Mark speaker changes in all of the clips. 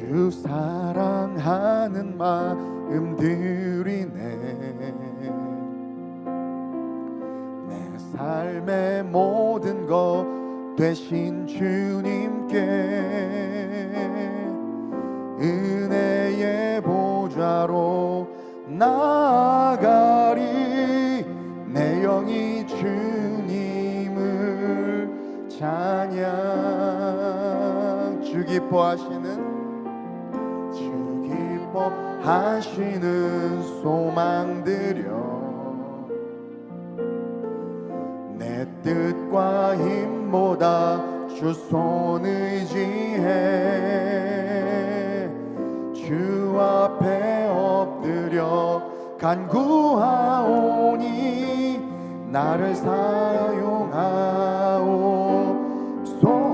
Speaker 1: 주 사랑하는 마음들이네. 내 삶의 모든 것 되신 주님께 은혜의 보좌로 나아가리. 내 영이 주님을 찬양. 주 기뻐하시는 소망들여 내 뜻과 힘보다 주 손 의지해 주 앞에 엎드려 간구하오니 나를 사용하옵소.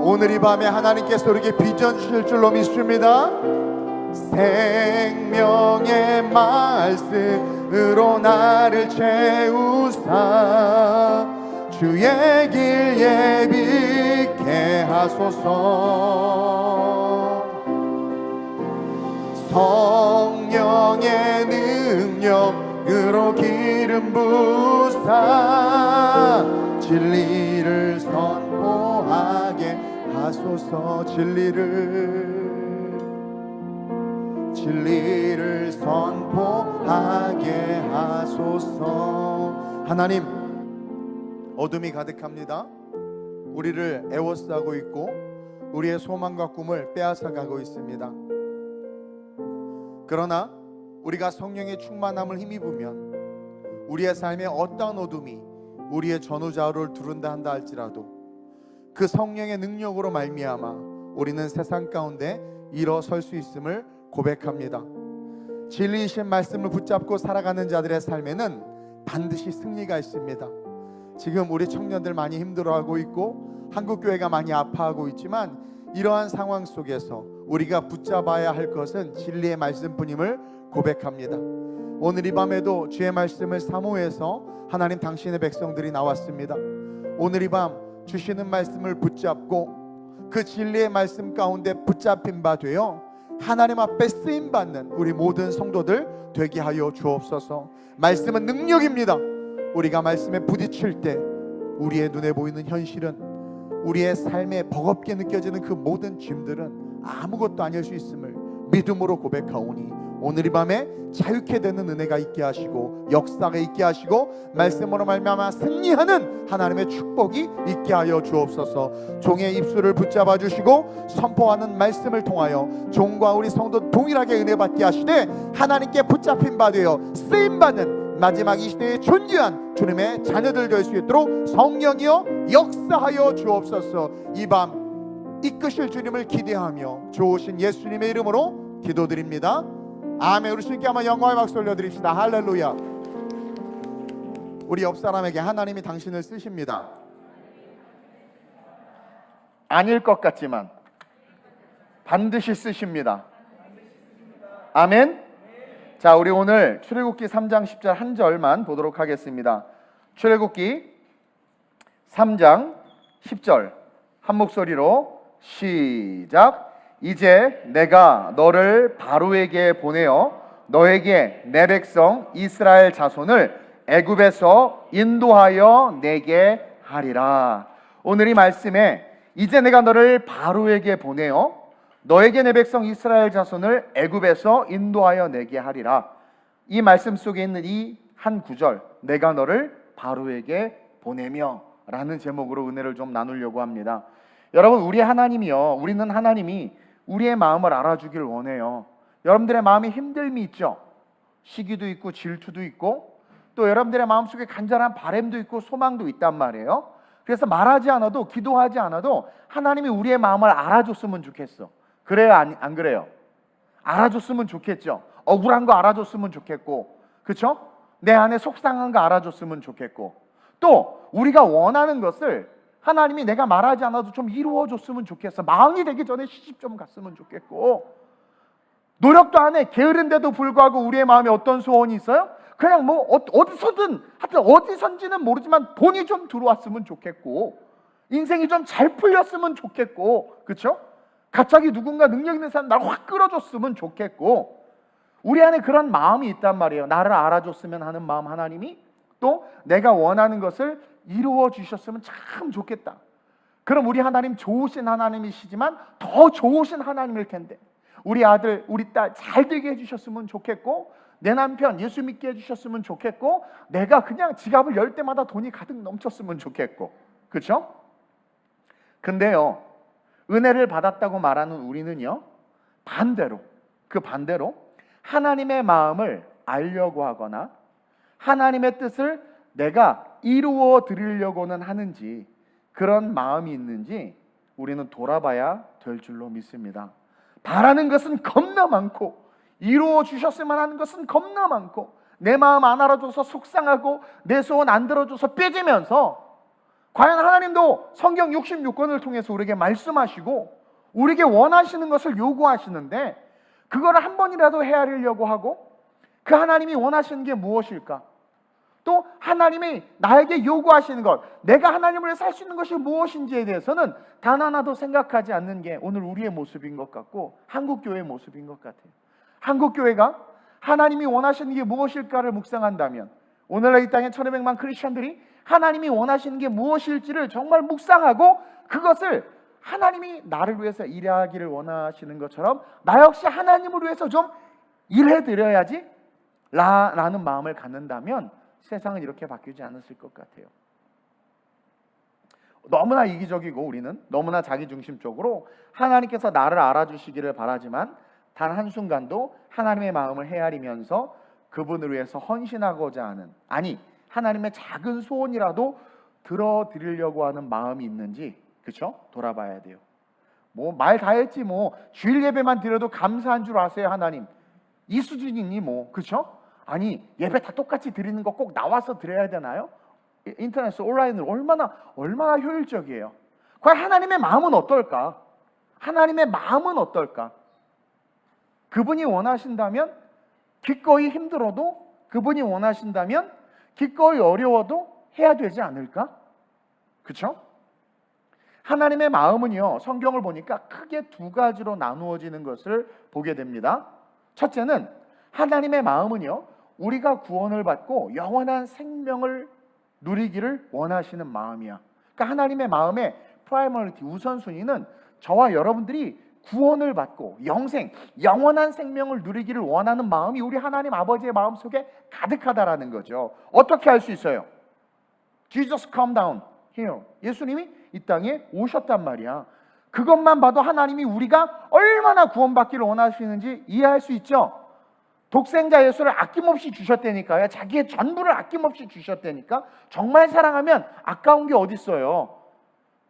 Speaker 1: 오늘 이 밤에 하나님께서 우리에게 비전 주실 줄로 믿습니다. 생명의 말씀으로 나를 채우사 주의 길 예비케 하소서. 성령의 능력으로 기름 부사 진리를 선포하게 하소서. 진리를 선포하게 하소서. 하나님, 어둠이 가득합니다. 우리를 애워싸고 있고 우리의 소망과 꿈을 빼앗아가고 있습니다. 그러나 우리가 성령의 충만함을 힘입으면 우리의 삶에 어떠한 어둠이 우리의 전우좌우를 두른다 한다 할지라도 그 성령의 능력으로 말미암아 우리는 세상 가운데 일어설 수 있음을 고백합니다. 진리이신 말씀을 붙잡고 살아가는 자들의 삶에는 반드시 승리가 있습니다. 지금 우리 청년들 많이 힘들어하고 있고 한국교회가 많이 아파하고 있지만 이러한 상황 속에서 우리가 붙잡아야 할 것은 진리의 말씀뿐임을 고백합니다. 오늘 이 밤에도 주의 말씀을 사모해서 하나님 당신의 백성들이 나왔습니다. 오늘 이 밤 주시는 말씀을 붙잡고 그 진리의 말씀 가운데 붙잡힌 바 되어 하나님 앞에 쓰임받는 우리 모든 성도들 되게 하여 주옵소서. 말씀은 능력입니다. 우리가 말씀에 부딪힐 때 우리의 눈에 보이는 현실은, 우리의 삶에 버겁게 느껴지는 그 모든 짐들은 아무것도 아닐 수 있음을 믿음으로 고백하오니 오늘 이 밤에 자유케 되는 은혜가 있게 하시고 역사가 있게 하시고 말씀으로 말미암아 승리하는 하나님의 축복이 있게 하여 주옵소서. 종의 입술을 붙잡아 주시고 선포하는 말씀을 통하여 종과 우리 성도 동일하게 은혜 받게 하시되 하나님께 붙잡힌 바 되어 쓰임받는 마지막 이 시대의 존귀한 주님의 자녀들 될 수 있도록 성령이여 역사하여 주옵소서. 이 밤 이끄실 주님을 기대하며 좋으신 예수님의 이름으로 기도드립니다. 아멘. 우리 주님께 한번 영광의 박수 올려드립시다. 할렐루야. 우리 옆 사람에게 하나님이 당신을 쓰십니다. 아닐 것 같지만 반드시 쓰십니다. 아멘. 자, 우리 오늘 출애굽기 3장 10절 한 절만 보도록 하겠습니다. 출애굽기 3장 10절 한 목소리로 시작. 이제 내가 너를 바로에게 보내어 너에게 내 백성 이스라엘 자손을 애굽에서 인도하여 내게 하리라. 오늘 이 말씀에 이제 내가 너를 바로에게 보내어 너에게 내 백성 이스라엘 자손을 애굽에서 인도하여 내게 하리라. 이 말씀 속에 있는 이 한 구절, 내가 너를 바로에게 보내며 라는 제목으로 은혜를 좀 나누려고 합니다. 여러분, 우리 하나님이요, 우리는 하나님이 우리의 마음을 알아주길 원해요. 여러분들의 마음에 힘듦이 있죠. 시기도 있고 질투도 있고 또 여러분들의 마음속에 간절한 바람도 있고 소망도 있단 말이에요. 그래서 말하지 않아도, 기도하지 않아도 하나님이 우리의 마음을 알아줬으면 좋겠어. 그래요, 안 그래요? 알아줬으면 좋겠죠. 억울한 거 알아줬으면 좋겠고, 그렇죠? 내 안에 속상한 거 알아줬으면 좋겠고, 또 우리가 원하는 것을 하나님이 내가 말하지 않아도 좀 이루어줬으면 좋겠어. 마흔이 되기 전에 시집 좀 갔으면 좋겠고, 노력도 안 해. 게으른데도 불구하고 우리의 마음에 어떤 소원이 있어요? 그냥 뭐 어디서든, 하여튼 어디선지는 모르지만 돈이 좀 들어왔으면 좋겠고, 인생이 좀 잘 풀렸으면 좋겠고, 그렇죠?
Speaker 2: 갑자기 누군가 능력 있는 사람 나를 확 끌어줬으면 좋겠고, 우리 안에 그런 마음이 있단 말이에요. 나를 알아줬으면 하는 마음, 하나님이 또 내가 원하는 것을 이루어 주셨으면 참 좋겠다. 그럼 우리 하나님 좋으신 하나님이시지만 더 좋으신 하나님일 텐데, 우리 아들 우리 딸 잘 되게 해주셨으면 좋겠고, 내 남편 예수 믿게 해주셨으면 좋겠고, 내가 그냥 지갑을 열 때마다 돈이 가득 넘쳤으면 좋겠고, 그렇죠? 근데요, 은혜를 받았다고 말하는 우리는요, 반대로, 그 반대로 하나님의 마음을 알려고 하거나 하나님의 뜻을 내가 이루어 드리려고는 하는지, 그런 마음이 있는지 우리는 돌아봐야 될 줄로 믿습니다. 바라는 것은 겁나 많고, 이루어 주셨으면 하는 것은 겁나 많고, 내 마음 안 알아줘서 속상하고, 내 소원 안 들어줘서 삐지면서, 과연 하나님도 성경 66권을 통해서 우리에게 말씀하시고 우리에게 원하시는 것을 요구하시는데, 그거를 한 번이라도 헤아리려고 하고, 그 하나님이 원하시는 게 무엇일까? 또 하나님이 나에게 요구하시는 것, 내가 하나님을 위해 살 수 있는 것이 무엇인지에 대해서는 단 하나도 생각하지 않는 게 오늘 우리의 모습인 것 같고, 한국교회의 모습인 것 같아요. 한국교회가 하나님이 원하시는 게 무엇일까를 묵상한다면, 오늘날 이 땅에 1200만 크리스천들이 하나님이 원하시는 게 무엇일지를 정말 묵상하고, 그것을 하나님이 나를 위해서 일하기를 원하시는 것처럼 나 역시 하나님을 위해서 좀 일해드려야지 라는 마음을 갖는다면 세상은 이렇게 바뀌지 않았을 것 같아요. 너무나 이기적이고 우리는 너무나 자기중심적으로 하나님께서 나를 알아주시기를 바라지만 단 한순간도 하나님의 마음을 헤아리면서 그분을 위해서 헌신하고자 하는, 아니 하나님의 작은 소원이라도 들어드리려고 하는 마음이 있는지, 그렇죠? 돌아봐야 돼요. 뭐 말 다 했지, 뭐 주일 예배만 드려도 감사한 줄 아세요 하나님, 이 수준이니 뭐, 그렇죠? 아니 예배 다 똑같이 드리는 거 꼭 나와서 드려야 되나요? 인터넷 온라인으로 얼마나 효율적이에요. 과연 하나님의 마음은 어떨까? 하나님의 마음은 어떨까? 그분이 원하신다면 기꺼이 힘들어도, 그분이 원하신다면 기꺼이 어려워도 해야 되지 않을까? 그렇죠? 하나님의 마음은요, 성경을 보니까 크게 두 가지로 나누어지는 것을 보게 됩니다. 첫째는 하나님의 마음은요, 우리가 구원을 받고 영원한 생명을 누리기를 원하시는 마음이야. 그러니까 하나님의 마음의 프라이머리티, 우선순위는 저와 여러분들이 구원을 받고 영원한 생명을 누리기를 원하는 마음이 우리 하나님 아버지의 마음속에 가득하다라는 거죠. 어떻게 할 수 있어요? Jesus come down here. 예수님이 이 땅에 오셨단 말이야. 그것만 봐도 하나님이 우리가 얼마나 구원받기를 원하시는지 이해할 수 있죠. 독생자 예수를 아낌없이 주셨다니까요. 자기의 전부를 아낌없이 주셨다니까. 정말 사랑하면 아까운 게 어디 있어요.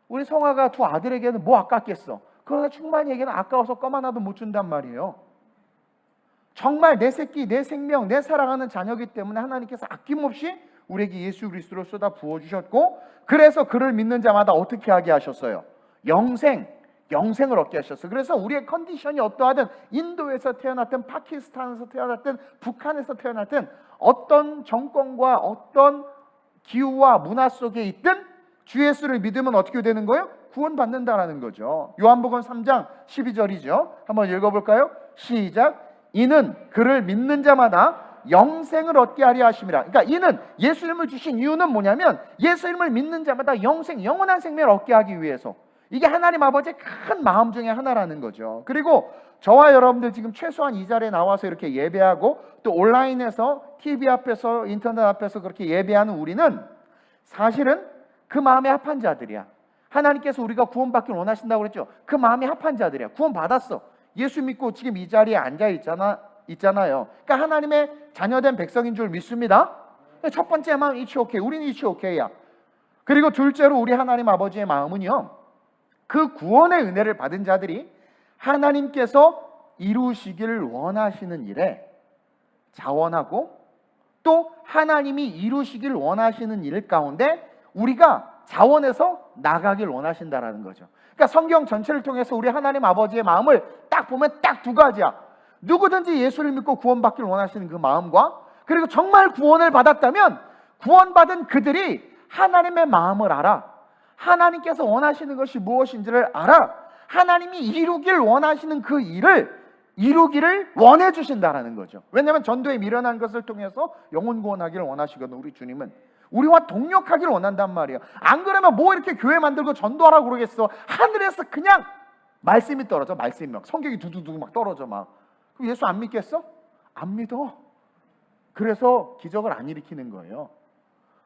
Speaker 2: 우리 성화가 두 아들에게는 뭐 아깝겠어. 그러나 충만이에게는 아까워서 껌 하나도 못 준단 말이에요. 정말 내 새끼, 내 생명, 내 사랑하는 자녀이기 때문에 하나님께서 아낌없이 우리에게 예수 그리스도를 쏟아 부어주셨고, 그래서 그를 믿는 자마다 어떻게 하게 하셨어요? 영생을 얻게 하셨어요. 그래서 우리의 컨디션이 어떠하든, 인도에서 태어났든 파키스탄에서 태어났든 북한에서 태어났든 어떤 정권과 어떤 기후와 문화 속에 있든 주 예수를 믿으면 어떻게 되는 거예요? 구원받는다라는 거죠. 요한복음 3장 12절이죠. 한번 읽어볼까요? 시작. 이는 그를 믿는 자마다 영생을 얻게 하려 하심이라. 그러니까 이는, 예수님을 주신 이유는 뭐냐면 예수님을 믿는 자마다 영원한 생명을 얻게 하기 위해서. 이게 하나님 아버지의 큰 마음 중에 하나라는 거죠. 그리고 저와 여러분들 지금 최소한 이 자리에 나와서 이렇게 예배하고 또 온라인에서 TV 앞에서 인터넷 앞에서 그렇게 예배하는 우리는 사실은 그 마음에 합한 자들이야. 하나님께서 우리가 구원받길 원하신다고 그랬죠. 그 마음에 합한 자들이야. 구원받았어. 예수 믿고 지금 이 자리에 앉아 있잖아요. 그러니까 하나님의 자녀된 백성인 줄 믿습니다. 첫 번째 마음 it's okay. 우리는 it's okay야. 그리고 둘째로 우리 하나님 아버지의 마음은요, 그 구원의 은혜를 받은 자들이 하나님께서 이루시기를 원하시는 일에 자원하고, 또 하나님이 이루시기를 원하시는 일 가운데 우리가 자원해서 나가길 원하신다라는 거죠. 그러니까 성경 전체를 통해서 우리 하나님 아버지의 마음을 딱 보면 딱 두 가지야. 누구든지 예수를 믿고 구원받기를 원하시는 그 마음과, 그리고 정말 구원을 받았다면 구원받은 그들이 하나님의 마음을 알아, 하나님께서 원하시는 것이 무엇인지를 알아, 하나님이 이루길 원하시는 그 일을 이루기를 원해 주신다라는 거죠. 왜냐하면 전도에 미련한 것을 통해서 영혼 구원하기를 원하시거든. 우리 주님은 우리와 동력하기를 원한단 말이에요. 안 그러면 뭐 이렇게 교회 만들고 전도하라고 그러겠어. 하늘에서 그냥 말씀이 떨어져. 말씀이 막 성경이 두두두 막 떨어져 막. 그럼 예수 안 믿겠어? 안 믿어. 그래서 기적을 안 일으키는 거예요.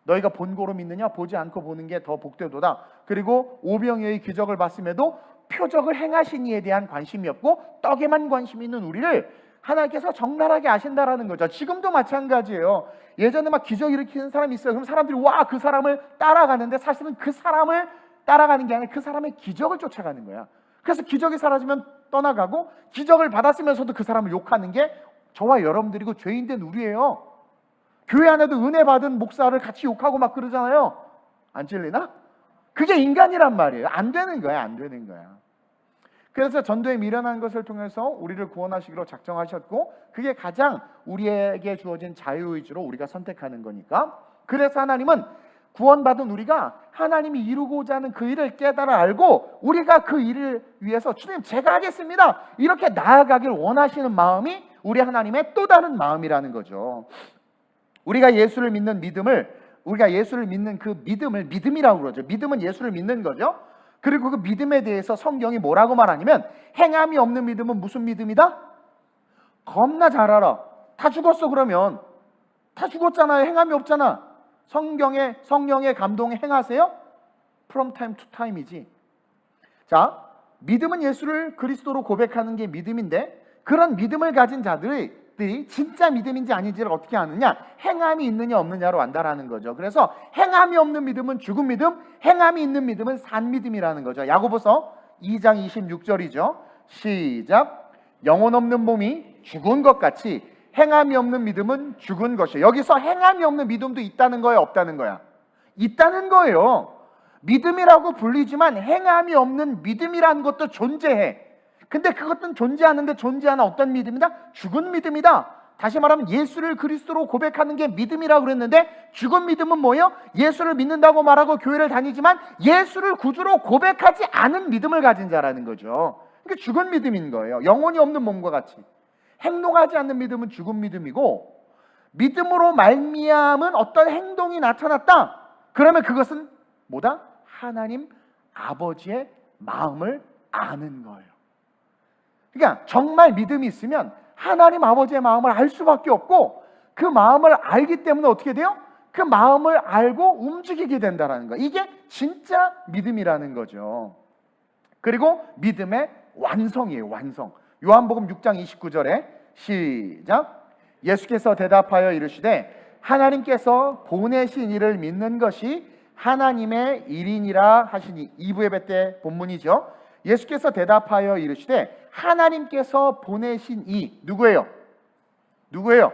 Speaker 2: 너희가 본고로 믿느냐? 보지 않고 보는 게 더 복되도다. 그리고 오병이어의 기적을 봤음에도 표적을 행하신 이에 대한 관심이 없고 떡에만 관심이 있는 우리를 하나님께서 적나라하게 아신다라는 거죠. 지금도 마찬가지예요. 예전에 막 기적 일으키는 사람이 있어요. 그럼 사람들이 와, 그 사람을 따라가는데 사실은 그 사람을 따라가는 게 아니라 그 사람의 기적을 쫓아가는 거야. 그래서 기적이 사라지면 떠나가고 기적을 받았으면서도 그 사람을 욕하는 게 저와 여러분들이고 죄인된 우리예요. 교회 안에도 은혜 받은 목사를 같이 욕하고 막 그러잖아요. 안 찔리나? 그게 인간이란 말이에요. 안 되는 거야, 안 되는 거야. 그래서 전도에 미련한 것을 통해서 우리를 구원하시기로 작정하셨고, 그게 가장 우리에게 주어진 자유의지로 우리가 선택하는 거니까. 그래서 하나님은 구원받은 우리가 하나님이 이루고자 하는 그 일을 깨달아 알고 우리가 그 일을 위해서 주님 제가 하겠습니다 이렇게 나아가길 원하시는 마음이 우리 하나님의 또 다른 마음이라는 거죠. 우리가 예수를 믿는 믿음을, 우리가 예수를 믿는 그 믿음을 믿음이라고 그러죠. 믿음은 예수를 믿는 거죠. 그리고 그 믿음에 대해서 성경이 뭐라고 말하냐면, 행함이 없는 믿음은 무슨 믿음이다? 겁나 잘 알아. 다 죽었어. 그러면 다 죽었잖아요. 행함이 없잖아. 성령의 감동에 행하세요? From time to time이지. 자, 믿음은 예수를 그리스도로 고백하는 게 믿음인데, 그런 믿음을 가진 자들이 진짜 믿음인지 아닌지를 어떻게 아느냐? 행함이 있느냐 없느냐로 안다라는 거죠. 그래서 행함이 없는 믿음은 죽은 믿음, 행함이 있는 믿음은 산 믿음이라는 거죠. 야고보서 2장 26절이죠. 시작. 영혼 없는 몸이 죽은 것 같이 행함이 없는 믿음은 죽은 것이에요. 여기서 행함이 없는 믿음도 있다는 거야, 없다는 거야? 있다는 거예요. 믿음이라고 불리지만 행함이 없는 믿음이라는 것도 존재해. 근데 그것은 존재하는데 존재하는 어떤 믿음이다? 죽은 믿음이다. 다시 말하면 예수를 그리스도로 고백하는 게 믿음이라고 그랬는데, 죽은 믿음은 뭐예요? 예수를 믿는다고 말하고 교회를 다니지만 예수를 구주로 고백하지 않은 믿음을 가진 자라는 거죠. 그게 죽은 믿음인 거예요. 영혼이 없는 몸과 같이. 행동하지 않는 믿음은 죽은 믿음이고, 믿음으로 말미암은 어떤 행동이 나타났다. 그러면 그것은 뭐다? 하나님 아버지의 마음을 아는 거예요. 그러니까 정말 믿음이 있으면 하나님 아버지의 마음을 알 수밖에 없고, 그 마음을 알기 때문에 어떻게 돼요? 그 마음을 알고 움직이게 된다는 거예요. 이게 진짜 믿음이라는 거죠. 그리고 믿음의 완성이에요. 완성. 요한복음 6장 29절에 시작. 예수께서 대답하여 이르시되 하나님께서 보내신 이를 믿는 것이 하나님의 일이니라 하시니. 2부 예배 때 본문이죠. 예수께서 대답하여 이르시되 하나님께서 보내신 이 누구예요? 누구예요?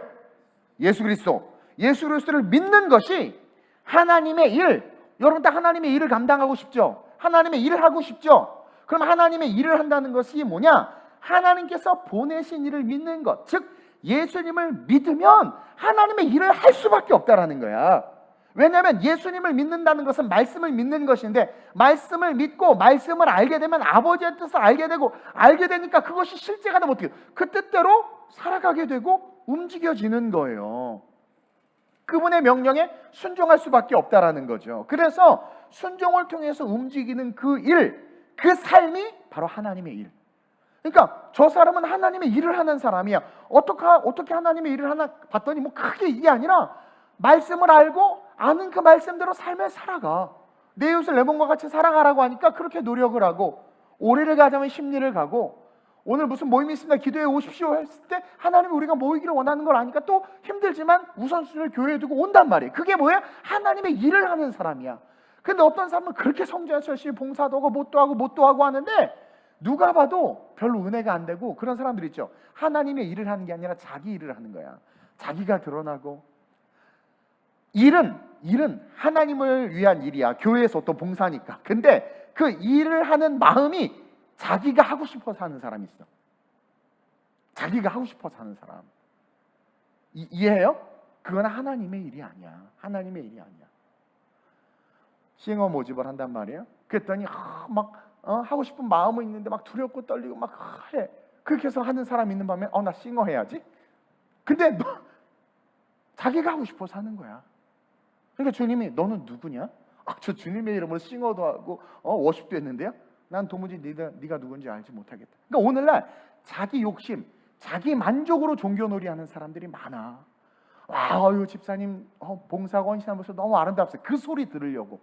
Speaker 2: 예수 그리스도. 예수 그리스도를 믿는 것이 하나님의 일. 여러분 다 하나님의 일을 감당하고 싶죠? 하나님의 일을 하고 싶죠? 그럼 하나님의 일을 한다는 것이 뭐냐? 하나님께서 보내신 일을 믿는 것. 즉 예수님을 믿으면 하나님의 일을 할 수밖에 없다라는 거야. 왜냐하면 예수님을 믿는다는 것은 말씀을 믿는 것인데, 말씀을 믿고 말씀을 알게 되면 아버지의 뜻을 알게 되고, 알게 되니까 그것이 실제가 되면 어떻게 해요? 그 뜻대로 살아가게 되고 움직여지는 거예요. 그분의 명령에 순종할 수밖에 없다라는 거죠. 그래서 순종을 통해서 움직이는 그 일, 그 삶이 바로 하나님의 일. 그러니까 저 사람은 하나님의 일을 하는 사람이야. 어떻게 하나님의 일을 하나 봤더니 뭐 크게 이게 아니라 말씀을 알고 아는 그 말씀대로 삶을 살아가. 내 이웃을 내 몸과 같이 사랑하라고 하니까 그렇게 노력을 하고, 오래를 가자면 십리를 가고, 오늘 무슨 모임이 있습니다 기도해 오십시오 했을 때 하나님이 우리가 모이기를 원하는 걸 아니까 또 힘들지만 우선순위를 교회에 두고 온단 말이에요. 그게 뭐야? 하나님의 일을 하는 사람이야. 근데 어떤 사람은 그렇게 성전에서 열심히 봉사도 하고 뭣도 하고 하는데 누가 봐도 별로 은혜가 안 되고, 그런 사람들 있죠. 하나님의 일을 하는 게 아니라 자기 일을 하는 거야. 자기가 드러나고. 일은 하나님을 위한 일이야. 교회에서 또 봉사니까. 근데 그 일을 하는 마음이 자기가 하고 싶어서 하는 사람이 있어. 자기가 하고 싶어서 하는 사람. 이해해요? 그건 하나님의 일이 아니야. 하나님의 일이 아니야. 싱어 모집을 한단 말이에요. 그랬더니 하고 싶은 마음은 있는데 막 두렵고 떨리고 막 해. 그렇게 해서 하는 사람 있는 반면 나 싱어 해야지. 근데 자기가 하고 싶어서 하는 거야. 그러니까 주님이 너는 누구냐? 저 주님의 이름으로 싱어도 하고 워십도 했는데요. 난 도무지 네가 누군지 알지 못하겠다. 그러니까 오늘날 자기 욕심, 자기 만족으로 종교놀이 하는 사람들이 많아. 아유 집사님 봉사하고 헌신하면서 너무 아름답어요. 그 소리 들으려고.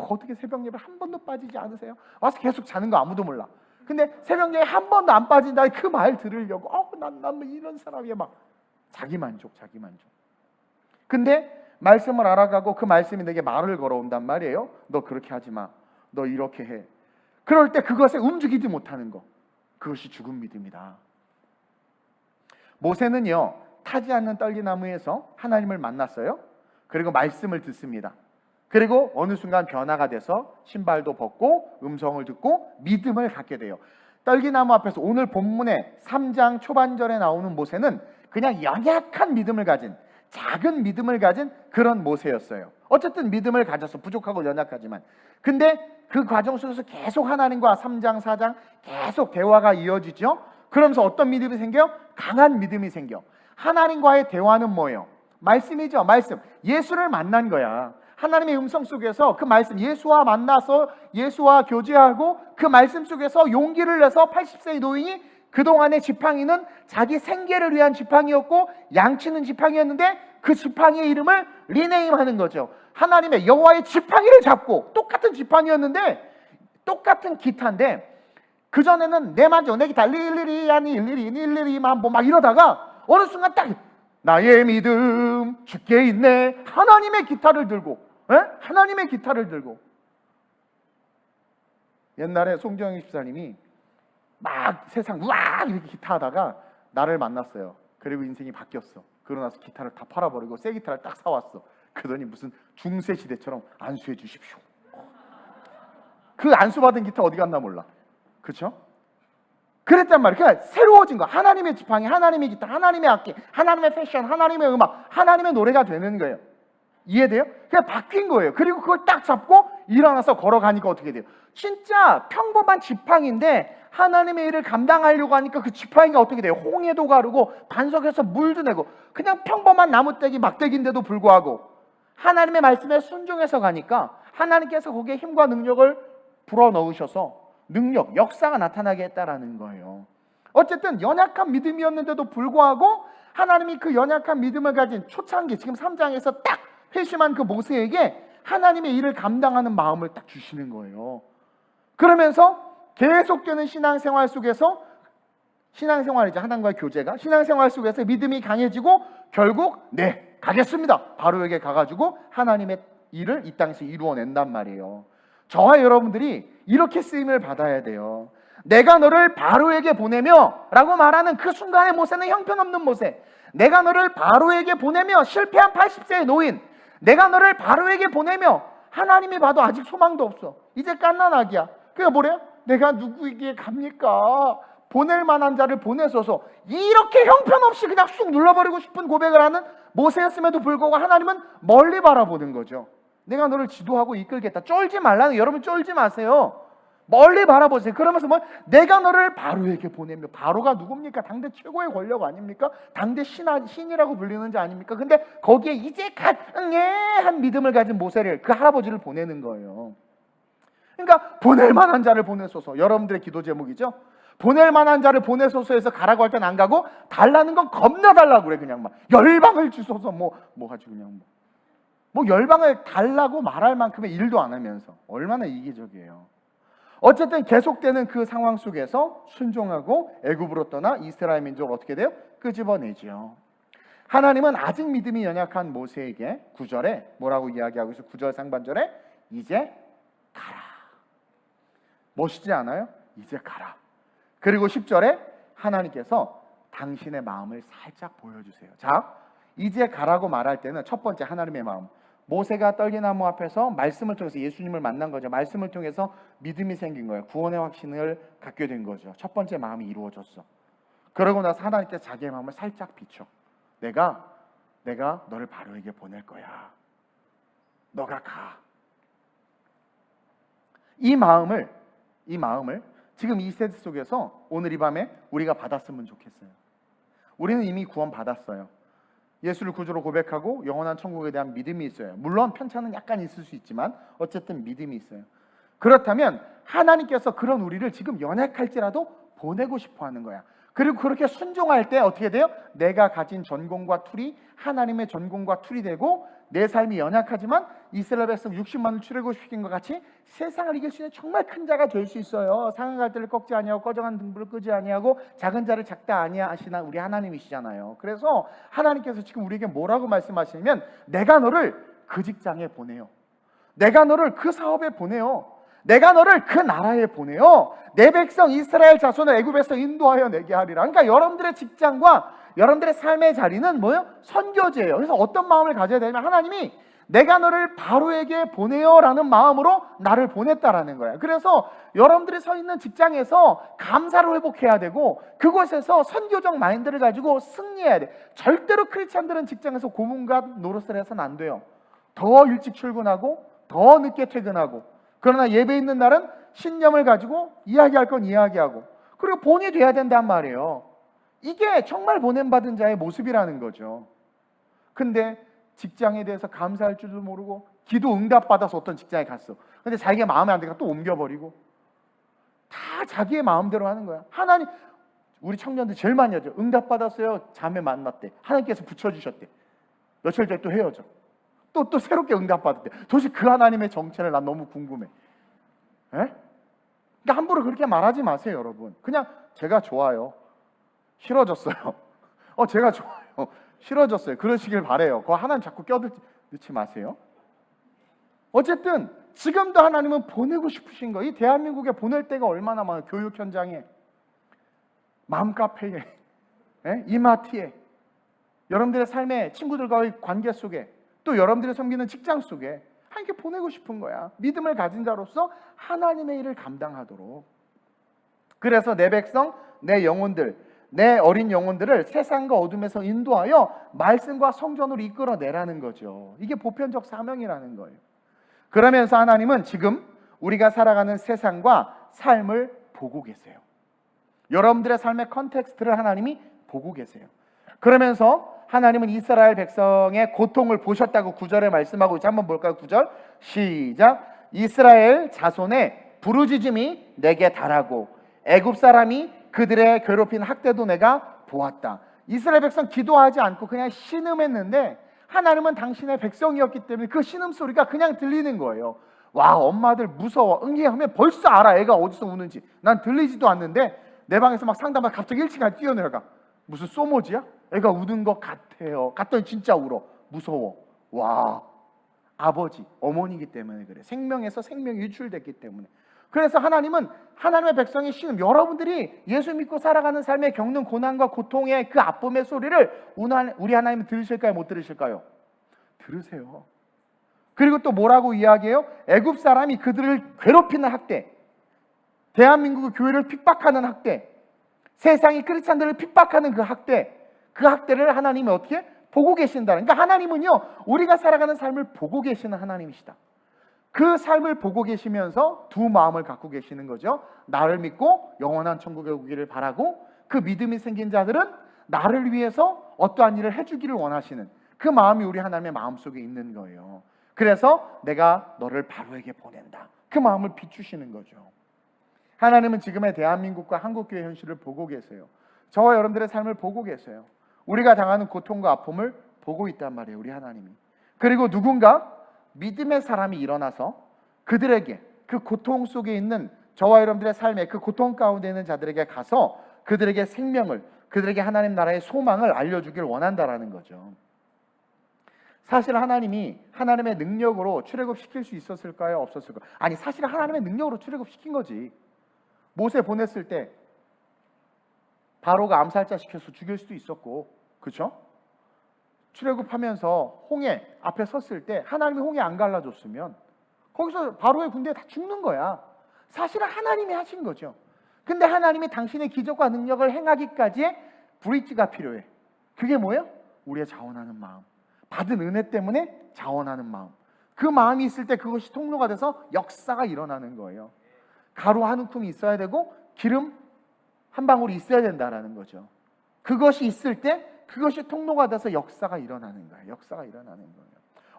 Speaker 2: 어떻게 새벽 예배 한 번도 빠지지 않으세요? 와서 계속 자는 거 아무도 몰라. 근데 새벽 예배 한 번도 안 빠진다 그 말 들으려고 난 뭐 이런 사람이야. 막 자기 만족. 근데 말씀을 알아가고 그 말씀이 내게 말을 걸어온단 말이에요. 너 그렇게 하지 마. 너 이렇게 해. 그럴 때 그것에 움직이지 못하는 거. 그것이 죽은 믿음이다. 모세는요 타지 않는 떨기나무에서 하나님을 만났어요. 그리고 말씀을 듣습니다. 그리고 어느 순간 변화가 돼서 신발도 벗고 음성을 듣고 믿음을 갖게 돼요. 떨기나무 앞에서 오늘 본문의 3장 초반절에 나오는 모세는 그냥 연약한 믿음을 가진, 작은 믿음을 가진 그런 모세였어요. 어쨌든 믿음을 가져서 부족하고 연약하지만, 근데 그 과정 속에서 계속 하나님과 3장 4장 계속 대화가 이어지죠. 그러면서 어떤 믿음이 생겨요? 강한 믿음이 생겨. 하나님과의 대화는 뭐예요? 말씀이죠. 말씀. 예수를 만난 거야. 하나님의 음성 속에서 그 말씀, 예수와 만나서 예수와 교제하고 그 말씀 속에서 용기를 내서 80세의 노인이 그동안의 지팡이는 자기 생계를 위한 지팡이였고 양치는 지팡이였는데 그 지팡이의 이름을 리네임하는 거죠. 하나님의 여호와의 지팡이를 잡고, 똑같은 지팡이였는데 똑같은 기타인데 그전에는 내 만져 내 기타 일리리만 뭐 막 이러다가 어느 순간 딱 나의 믿음 주께 있네. 하나님의 기타를 들고, 하나님의 기타를 들고. 옛날에 송정희 집사님이 막 세상 우와 이렇게 기타하다가 나를 만났어요. 그리고 인생이 바뀌었어. 그러고 나서 기타를 다 팔아버리고 새 기타를 딱 사왔어. 그러더니 무슨 중세 시대처럼 안수해 주십시오. 그 안수받은 기타 어디 갔나 몰라. 그렇죠? 그랬단 말이에요. 그러니까 새로워진 거. 하나님의 지팡이, 하나님의 기타, 하나님의 악기, 하나님의 패션, 하나님의 음악, 하나님의 노래가 되는 거예요. 이해돼요? 그냥 바뀐 거예요. 그리고 그걸 딱 잡고 일어나서 걸어가니까 어떻게 돼요? 진짜 평범한 지팡이인데 하나님의 일을 감당하려고 하니까 그 지팡이가 어떻게 돼요? 홍해도 가르고 반석에서 물도 내고 그냥 평범한 나무떼기 막대기인데도 불구하고 하나님의 말씀에 순종해서 가니까 하나님께서 거기에 힘과 능력을 불어넣으셔서 능력, 역사가 나타나게 했다라는 거예요. 어쨌든 연약한 믿음이었는데도 불구하고 하나님이 그 연약한 믿음을 가진 초창기 지금 3장에서 딱 회심한 그 모세에게 하나님의 일을 감당하는 마음을 딱 주시는 거예요. 그러면서 계속되는 신앙생활 속에서 신앙생활이죠. 하나님과의 교제가 신앙생활 속에서 믿음이 강해지고 결국 가겠습니다. 바로에게 가가지고 하나님의 일을 이 땅에서 이루어낸단 말이에요. 저와 여러분들이 이렇게 쓰임을 받아야 돼요. 내가 너를 바로에게 보내며 라고 말하는 그 순간의 모세는 형편없는 모세. 내가 너를 바로에게 보내며 실패한 80세의 노인. 내가 너를 바로에게 보내며 하나님이 봐도 아직 소망도 없어. 이제 갓난아기야. 그게 뭐래요? 내가 누구에게 갑니까? 보낼 만한 자를 보내소서. 이렇게 형편없이 그냥 쑥 눌러버리고 싶은 고백을 하는 모세였음에도 불구하고 하나님은 멀리 바라보는 거죠. 내가 너를 지도하고 이끌겠다. 쫄지 말라는, 여러분 쫄지 마세요. 멀리 바라보세요. 그러면서 내가 너를 바로에게 보내며. 바로가 누굽니까? 당대 최고의 권력 아닙니까? 당대 신이라고 불리는 자 아닙니까? 근데 거기에 이제 한 믿음을 가진 모세를, 그 할아버지를 보내는 거예요. 그러니까 보낼 만한 자를 보내소서. 여러분들의 기도 제목이죠. 보낼 만한 자를 보내소서 해서 가라고 할 땐 안 가고 달라는 건 겁나 달라고 그래. 그냥 막 열방을 주소서 뭐 가지고 그냥 뭐 열방을 달라고 말할 만큼의 일도 안 하면서 얼마나 이기적이에요. 어쨌든 계속되는 그 상황 속에서 순종하고 애굽으로 떠나 이스라엘 민족을 어떻게 돼요? 끄집어내죠. 하나님은 아직 믿음이 연약한 모세에게 9절에 뭐라고 이야기하고 있어요? 9절 상반절에 이제 가라. 멋있지 않아요? 이제 가라. 그리고 10절에 하나님께서 당신의 마음을 살짝 보여주세요. 자, 이제 가라고 말할 때는 첫 번째 하나님의 마음. 모세가 떨기나무 앞에서 말씀을 통해서 예수님을 만난 거죠. 말씀을 통해서 믿음이 생긴 거예요. 구원의 확신을 갖게 된 거죠. 첫 번째 마음이 이루어졌어. 그러고 나서 하나님께서 자기의 마음을 살짝 비춰. 내가 너를 바로에게 보낼 거야. 너가 가. 이 마음을 지금 이 세대 속에서 오늘 이 밤에 우리가 받았으면 좋겠어요. 우리는 이미 구원 받았어요. 예수를 구주로 고백하고 영원한 천국에 대한 믿음이 있어요. 물론 편차는 약간 있을 수 있지만 어쨌든 믿음이 있어요. 그렇다면 하나님께서 그런 우리를 지금 연약할지라도 보내고 싶어 하는 거야. 그리고 그렇게 순종할 때 어떻게 돼요? 내가 가진 전공과 툴이 하나님의 전공과 툴이 되고 내 삶이 연약하지만 이스라엘 백성 60만을 출애굽시킨 것 같이 세상을 이길 수 있는 정말 큰 자가 될 수 있어요. 상한 갈대를 꺾지 아니하고 꺼져간 등불을 끄지 아니하고 작은 자를 작다 아니하시나 우리 하나님이시잖아요. 그래서 하나님께서 지금 우리에게 뭐라고 말씀하시냐면 내가 너를 그 직장에 보내요. 내가 너를 그 사업에 보내요. 내가 너를 그 나라에 보내요. 내 백성 이스라엘 자손을 애굽에서 인도하여 내게 하리라. 그러니까 여러분들의 직장과 여러분들의 삶의 자리는 뭐예요? 선교지예요. 그래서 어떤 마음을 가져야 되냐면 하나님이 내가 너를 바로에게 보내요 라는 마음으로 나를 보냈다라는 거예요. 그래서 여러분들이 서 있는 직장에서 감사로 회복해야 되고 그곳에서 선교적 마인드를 가지고 승리해야 돼. 절대로 크리스찬들은 직장에서 고문과 노릇을 해서는 안 돼요. 더 일찍 출근하고 더 늦게 퇴근하고, 그러나 예배 있는 날은 신념을 가지고 이야기할 건 이야기하고, 그리고 본이 돼야 된단 말이에요. 이게 정말 보냄받은 자의 모습이라는 거죠. 근데 직장에 대해서 감사할 줄도 모르고 기도 응답받아서 어떤 직장에 갔어. 근데 자기가 마음에 안 드니까 또 옮겨버리고 다 자기의 마음대로 하는 거야. 하나님, 우리 청년들 제일 많이 하죠. 응답받았어요. 자매 만났대. 하나님께서 붙여주셨대. 며칠 전에 또 헤어져. 또 새롭게 응답받았대. 도대체 그 하나님의 정체를 난 너무 궁금해. 에? 그러니까 함부로 그렇게 말하지 마세요, 여러분. 그냥 제가 좋아요. 싫어졌어요. 제가 좋아요. 싫어졌어요. 그러시길 바래요. 그거 하나님 자꾸 껴들지 마세요. 어쨌든 지금도 하나님은 보내고 싶으신 거. 이 대한민국에 보낼 때가 얼마나 많아요. 교육 현장에, 맘카페에, 이마트에, 여러분들의 삶의 친구들과의 관계 속에, 또 여러분들이 섬기는 직장 속에 하나님께 보내고 싶은 거야. 믿음을 가진 자로서 하나님의 일을 감당하도록. 그래서 내 백성, 내 영혼들, 내 어린 영혼들을 세상과 어둠에서 인도하여 말씀과 성전으로 이끌어내라는 거죠. 이게 보편적 사명이라는 거예요. 그러면서 하나님은 지금 우리가 살아가는 세상과 삶을 보고 계세요. 여러분들의 삶의 컨텍스트를 하나님이 보고 계세요. 그러면서 하나님은 이스라엘 백성의 고통을 보셨다고 9절에 말씀하고 있죠. 한번 볼까요? 9절 시작. 이스라엘 자손의 부르짖음이 내게 달하고 애굽 사람이 그들의 괴롭힌 학대도 내가 보았다. 이스라엘 백성 기도하지 않고 그냥 신음했는데 하나님은 당신의 백성이었기 때문에 그 신음소리가 그냥 들리는 거예요. 와, 엄마들 무서워. 응애하면 벌써 알아. 애가 어디서 우는지. 난 들리지도 않는데 내 방에서 막 상담하다 갑자기 1층까지 뛰어내려가. 무슨 소모지야? 애가 우는 것 같아요. 갔더니 진짜 울어. 무서워. 와, 아버지, 어머니이기 때문에 그래. 생명에서 생명이 유출됐기 때문에. 그래서 하나님은 하나님의 백성의 신음, 여러분들이 예수 믿고 살아가는 삶에 겪는 고난과 고통의 그 아픔의 소리를 우리 하나님은 들으실까요? 못 들으실까요? 들으세요. 그리고 또 뭐라고 이야기해요? 애굽 사람이 그들을 괴롭히는 학대, 대한민국의 교회를 핍박하는 학대, 세상이 크리스찬들을 핍박하는 그 학대를 하나님이 어떻게? 보고 계신다는. 그러니까 하나님은요, 우리가 살아가는 삶을 보고 계시는 하나님이시다. 그 삶을 보고 계시면서 두 마음을 갖고 계시는 거죠. 나를 믿고 영원한 천국에 오기를 바라고, 그 믿음이 생긴 자들은 나를 위해서 어떠한 일을 해주기를 원하시는 그 마음이 우리 하나님의 마음속에 있는 거예요. 그래서 내가 너를 바로에게 보낸다. 그 마음을 비추시는 거죠. 하나님은 지금의 대한민국과 한국교회 현실을 보고 계세요. 저와 여러분들의 삶을 보고 계세요. 우리가 당하는 고통과 아픔을 보고 있단 말이에요, 우리 하나님이. 그리고 누군가 믿음의 사람이 일어나서 그들에게, 그 고통 속에 있는 저와 여러분들의 삶에 그 고통 가운데 있는 자들에게 가서 그들에게 생명을, 그들에게 하나님 나라의 소망을 알려주길 원한다라는 거죠. 사실 하나님이 하나님의 능력으로 출애굽시킬 수 있었을까요? 없었을까요? 아니, 사실 하나님의 능력으로 출애굽시킨 거지. 모세 보냈을 때 바로가 암살자 시켜서 죽일 수도 있었고, 그렇죠? 출애굽하면서 홍해 앞에 섰을 때 하나님이 홍해 안 갈라줬으면 거기서 바로의 군대에 다 죽는 거야. 사실은 하나님이 하신 거죠. 근데 하나님이 당신의 기적과 능력을 행하기까지의 브릿지가 필요해. 그게 뭐예요? 우리의 자원하는 마음, 받은 은혜 때문에 자원하는 마음. 그 마음이 있을 때 그것이 통로가 돼서 역사가 일어나는 거예요. 가루 한 움큼이 있어야 되고 기름 한 방울이 있어야 된다라는 거죠. 그것이 있을 때 그것이 통로가 돼서 역사가 일어나는 거예요. 역사가 일어나는 거예요.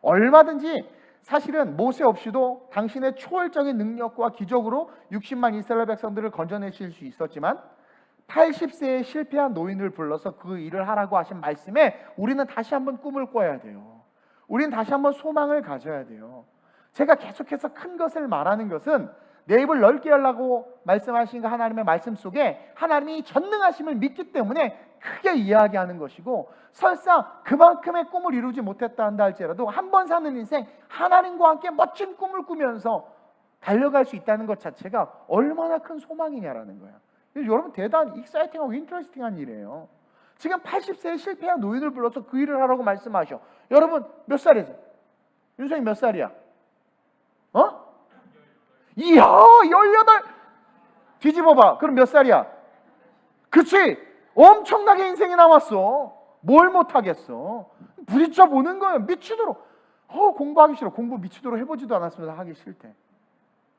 Speaker 2: 얼마든지 사실은 모세 없이도 당신의 초월적인 능력과 기적으로 60만 이스라엘 백성들을 건져내실 수 있었지만 80세에 실패한 노인을 불러서 그 일을 하라고 하신 말씀에 우리는 다시 한번 꿈을 꿔야 돼요. 우리는 다시 한번 소망을 가져야 돼요. 제가 계속해서 큰 것을 말하는 것은 내 입을 넓게 하려고 말씀하신 그 하나님의 말씀 속에 하나님이 전능하심을 믿기 때문에 크게 이야기하는 것이고, 설사 그만큼의 꿈을 이루지 못했다 한다 할지라도 한 번 사는 인생 하나님과 함께 멋진 꿈을 꾸면서 달려갈 수 있다는 것 자체가 얼마나 큰 소망이냐라는 거야. 여러분 대단히 익사이팅하고 인터레스팅한 일이에요. 지금 80세에 실패한 노인을 불러서 그 일을 하라고 말씀하셔. 여러분 몇 살이세요? 윤성이 몇 살이야? 이야 18 뒤집어봐. 그럼 몇 살이야? 그치? 엄청나게 인생이 남았어. 뭘 못하겠어. 부딪혀 보는 거예요. 미치도록. 공부하기 싫어. 공부 미치도록 해보지도 않았으면서 하기 싫대.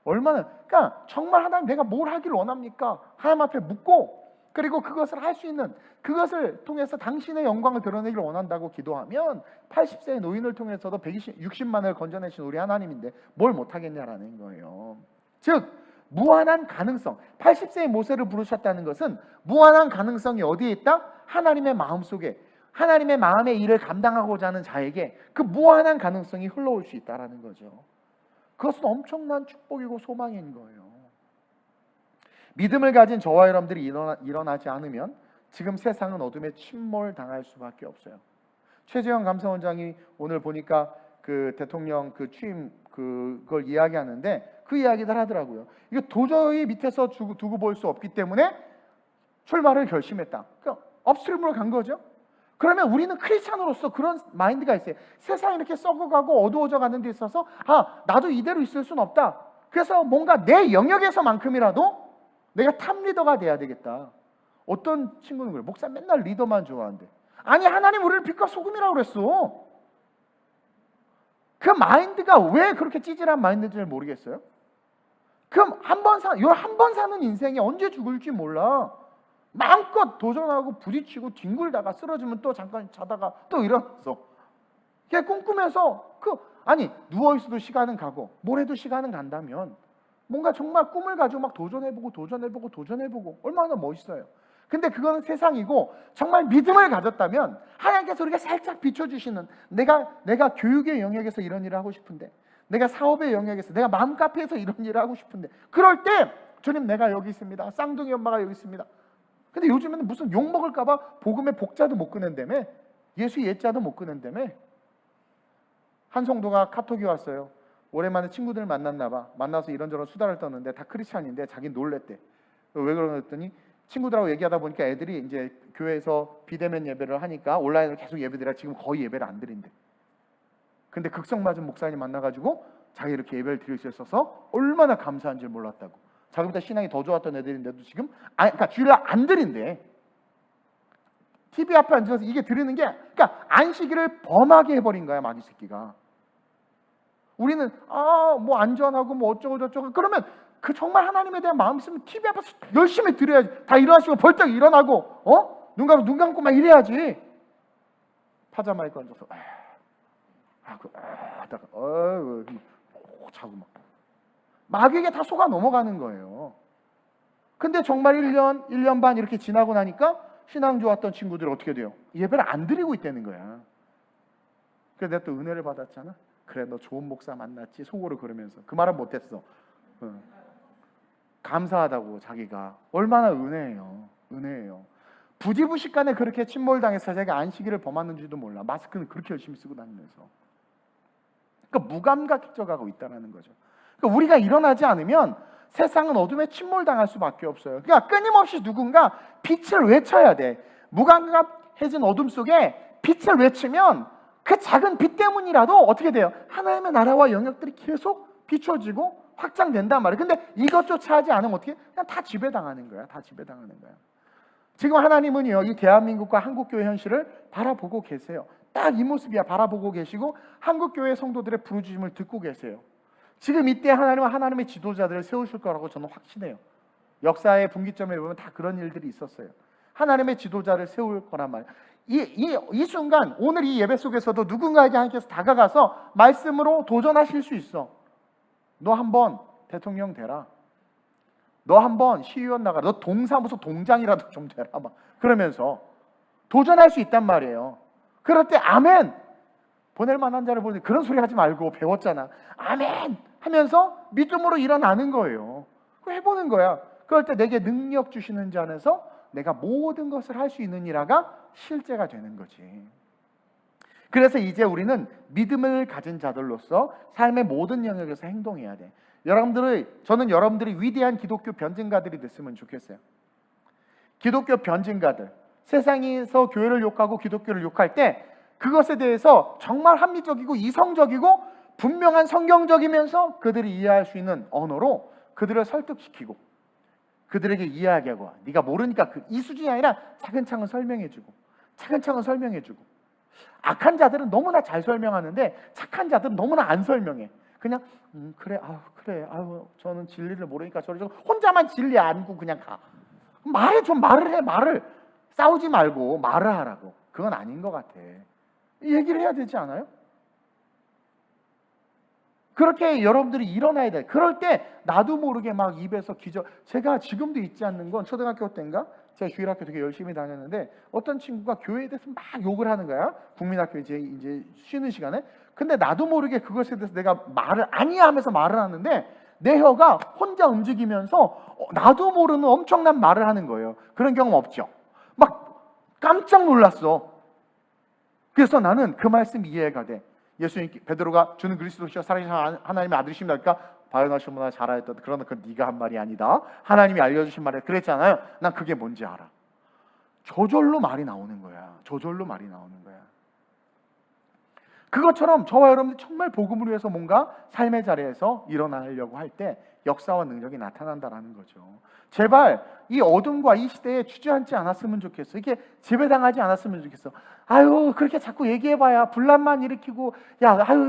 Speaker 2: 얼마나, 그러니까 정말 하나님 내가 뭘 하길 원합니까? 하나님 앞에 묻고, 그리고 그것을 할 수 있는, 그것을 통해서 당신의 영광을 드러내기를 원한다고 기도하면 80세의 노인을 통해서도 160만을 건져내신 우리 하나님인데 뭘 못하겠냐라는 거예요. 즉 무한한 가능성, 80세의 모세를 부르셨다는 것은 무한한 가능성이 어디에 있다? 하나님의 마음속에, 하나님의 마음의 일을 감당하고자 하는 자에게 그 무한한 가능성이 흘러올 수 있다는 거죠. 그것은 엄청난 축복이고 소망인 거예요. 믿음을 가진 저와 여러분들이 일어나지 않으면 지금 세상은 어둠에 침몰당할 수밖에 없어요. 최재형 감사원장이 오늘 보니까 그 대통령 그 취임 그걸 이야기하는데 그 이야기들 하더라고요. 이거 도저히 밑에서 두고 볼 수 없기 때문에 출마를 결심했다. 그러니까 업스트림으로 간 거죠. 그러면 우리는 크리스찬으로서 그런 마인드가 있어요. 세상이 이렇게 썩어가고 어두워져 가는 데 있어서 나도 이대로 있을 수는 없다. 그래서 뭔가 내 영역에서만큼이라도 내가 탑 리더가 돼야 되겠다. 어떤 친구는 그래. 목사 맨날 리더만 좋아한대. 아니 하나님 우리를 빛과 소금이라고 그랬어. 그 마인드가 왜 그렇게 찌질한 마인드인지 모르겠어요. 그럼 한 번 사는 인생이 언제 죽을지 몰라. 마음껏 도전하고 부딪히고 뒹굴다가 쓰러지면 또 잠깐 자다가 또 일어나서 그게 꿈꾸면서 누워 있어도 시간은 가고 뭘 해도 시간은 간다면 뭔가 정말 꿈을 가지고 막 도전해보고 얼마나 멋있어요. 근데 그거는 세상이고 정말 믿음을 가졌다면 하나님께서 우리가 살짝 비춰주시는 내가 교육의 영역에서 이런 일을 하고 싶은데, 내가 사업의 영역에서, 내가 맘카페에서 이런 일을 하고 싶은데, 그럴 때 주님 내가 여기 있습니다. 쌍둥이 엄마가 여기 있습니다. 근데 요즘에는 무슨 욕 먹을까봐 복음의 복자도 못 끊는다며, 예수 예자도 못 끊는다며. 한 성도가 카톡이 왔어요. 오랜만에 친구들 만났나 봐. 만나서 이런저런 수다를 떠는데 다 크리스찬인데 자기 놀랬대. 왜 그러랬더니 친구들하고 얘기하다 보니까 애들이 이제 교회에서 비대면 예배를 하니까 온라인으로 계속 예배드려 지금 거의 예배를 안 드린대. 근데 극성 맞은 목사님 만나가지고 자기 이렇게 예배를 드릴 수 있어서 얼마나 감사한 줄 몰랐다고. 자기보다 신앙이 더 좋았던 애들인데도 지금 그러니까 주일날 안 드린대. TV 앞에 앉아서 이게 드리는 게 그러니까 안식일을 범하게 해버린 거야 마귀 새끼가. 우리는 뭐 안전하고 뭐 어쩌고 저쩌고 그러면 그 정말 하나님에 대한 마음 있으면 TV 앞에서 열심히 드려야지. 다 일어나시고 벌떡 일어나고 눈 감고 막 이래야지. 파자마에 건져서 하다가 자고 막 마귀에게 다 속아 넘어가는 거예요. 근데 정말 1년 반 이렇게 지나고 나니까 신앙 좋았던 친구들이 어떻게 돼요? 예배를 안 드리고 있다는 거야. 그래서 내가 또 은혜를 받았잖아. 그래 너 좋은 목사 만났지 속으로 그러면서 그 말은 못했어. 감사하다고 자기가. 얼마나 은혜예요. 부지부식간에 그렇게 침몰당해서 자기가 안식일을 범하는지도 몰라. 마스크는 그렇게 열심히 쓰고 다니면서. 그러니까 무감각해져가고 있다는 거죠. 그러니까 우리가 일어나지 않으면 세상은 어둠에 침몰당할 수밖에 없어요. 그러니까 끊임없이 누군가 빛을 외쳐야 돼. 무감각해진 어둠 속에 빛을 외치면 그 작은 빛 때문이라도 어떻게 돼요? 하나님의 나라와 영역들이 계속 비춰지고 확장된단 말이에요. 근데 이것조차 하지 않으면 어떻게? 그냥 다 지배당하는 거야. 지금 하나님은요, 이 대한민국과 한국교회 현실을 바라보고 계세요. 딱 이 모습이야. 바라보고 계시고 한국교회 성도들의 부르짖음을 듣고 계세요. 지금 이때 하나님은 하나님의 지도자들을 세우실 거라고 저는 확신해요. 역사의 분기점에 보면 다 그런 일들이 있었어요. 하나님의 지도자를 세울 거란 말이에요. 이 순간 오늘 이 예배 속에서도 누군가에게 하나님께서 다가가서 말씀으로 도전하실 수 있어. 너 한번 대통령 되라. 너 한번 시의원 나가라. 너 동사무소 동장이라도 좀 되라. 막 그러면서 도전할 수 있단 말이에요. 그럴 때 아멘. 보낼 만한 자를 보내. 그런 소리 하지 말고 배웠잖아. 아멘 하면서 믿음으로 일어나는 거예요. 그거 해보는 거야. 그럴 때 내게 능력 주시는 자 안에서 내가 모든 것을 할 수 있는 이라가 실제가 되는 거지. 그래서 이제 우리는 믿음을 가진 자들로서 삶의 모든 영역에서 행동해야 돼. 저는 여러분들이 위대한 기독교 변증가들이 됐으면 좋겠어요. 기독교 변증가들, 세상에서 교회를 욕하고 기독교를 욕할 때 그것에 대해서 정말 합리적이고 이성적이고 분명한 성경적이면서 그들이 이해할 수 있는 언어로 그들을 설득시키고 그들에게 이해하게 하고, 네가 모르니까 이 수준이 아니라 차근차근 설명해주고 차근차근 설명해주고. 악한 자들은 너무나 잘 설명하는데 착한 자들은 너무나 안 설명해. 그냥 그래, 그래, 저는 진리를 모르니까 저를 좀 혼자만 진리 안고 그냥 가. 말을 해. 말을 싸우지 말고 말을 하라고. 그건 아닌 것 같아. 얘기를 해야 되지 않아요? 그렇게 여러분들이 일어나야 돼. 그럴 때 나도 모르게 막 입에서 제가 지금도 잊지 않는 건 초등학교 때인가? 제가 주일학교 되게 열심히 다녔는데 어떤 친구가 교회에 대해서 막 욕을 하는 거야. 국민학교 이제 쉬는 시간에. 근데 나도 모르게 그것에 대해서 내가 말을 아니야 하면서 말을 하는데 내 혀가 혼자 움직이면서 나도 모르는 엄청난 말을 하는 거예요. 그런 경험 없죠? 막 깜짝 놀랐어. 그래서 나는 그 말씀이 이해가 돼. 예수님 베드로가 주는 그리스도시여 살아계신 하나님의 아들이십니까? 바요나시보다 잘하였다. 그러나 그건 네가 한 말이 아니다. 하나님이 알려주신 말이야. 그랬잖아요. 난 그게 뭔지 알아. 저절로 말이 나오는 거야. 저절로 말이 나오는 거야. 그것처럼 저와 여러분들 정말 복음을 위해서 뭔가 삶의 자리에서 일어나려고 할 때 역사와 능력이 나타난다라는 거죠. 제발 이 어둠과 이 시대에 주저앉지 않았으면 좋겠어. 이게 지배당하지 않았으면 좋겠어. 그렇게 자꾸 얘기해봐야 분란만 일으키고,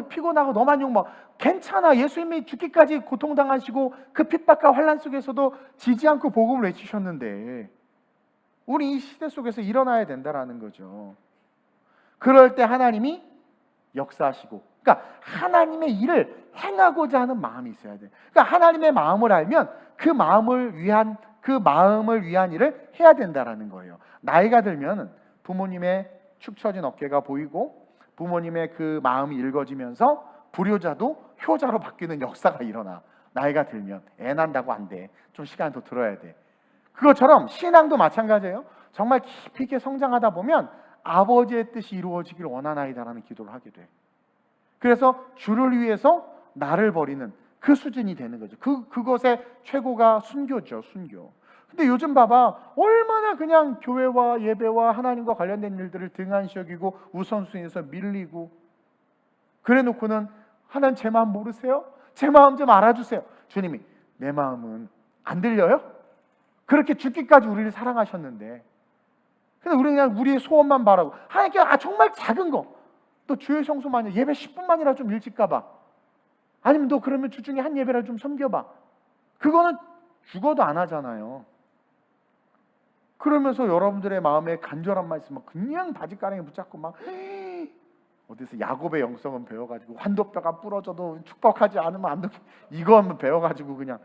Speaker 2: 피곤하고 너만 욕 먹. 괜찮아. 예수님이 죽기까지 고통당하시고 그 핍박과 환란 속에서도 지지 않고 복음을 외치셨는데 우리 이 시대 속에서 일어나야 된다라는 거죠. 그럴 때 하나님이 역사하시고, 그러니까 하나님의 일을 행하고자 하는 마음이 있어야 돼. 그러니까 하나님의 마음을 알면 그 마음을 위한 일을 해야 된다라는 거예요. 나이가 들면 부모님의 축 처진 어깨가 보이고 부모님의 그 마음이 읽어지면서 불효자도 효자로 바뀌는 역사가 일어나. 나이가 들면 애 난다고 안 돼. 좀 시간 더 들어야 돼. 그것처럼 신앙도 마찬가지예요. 정말 깊이 있게 성장하다 보면 아버지의 뜻이 이루어지길 원하나이다라는 기도를 하게 돼. 그래서 주를 위해서 나를 버리는 그 수준이 되는 거죠. 그것의 최고가 순교죠, 순교. 근데 요즘 봐봐, 얼마나 그냥 교회와 예배와 하나님과 관련된 일들을 등한시 여기고 우선순위에서 밀리고, 그래 놓고는 하나님 제 마음 모르세요? 제 마음 좀 알아주세요. 주님이 내 마음은 안 들려요? 그렇게 죽기까지 우리를 사랑하셨는데, 근데 우리는 그냥 우리의 소원만 바라고, 하나님께 정말 작은 거, 또 주일 성수만이 예배 10분만이라도 좀 일찍 가봐. 아니면 너 그러면 주중에 한 예배를 좀 섬겨봐. 그거는 죽어도 안 하잖아요. 그러면서 여러분들의 마음에 간절한 말씀 막 그냥 바지가랑이 붙잡고 막 어디서 야곱의 영성은 배워가지고 환도뼈가 부러져도 축복하지 않으면 안 돼. 이거 한번 배워가지고 그냥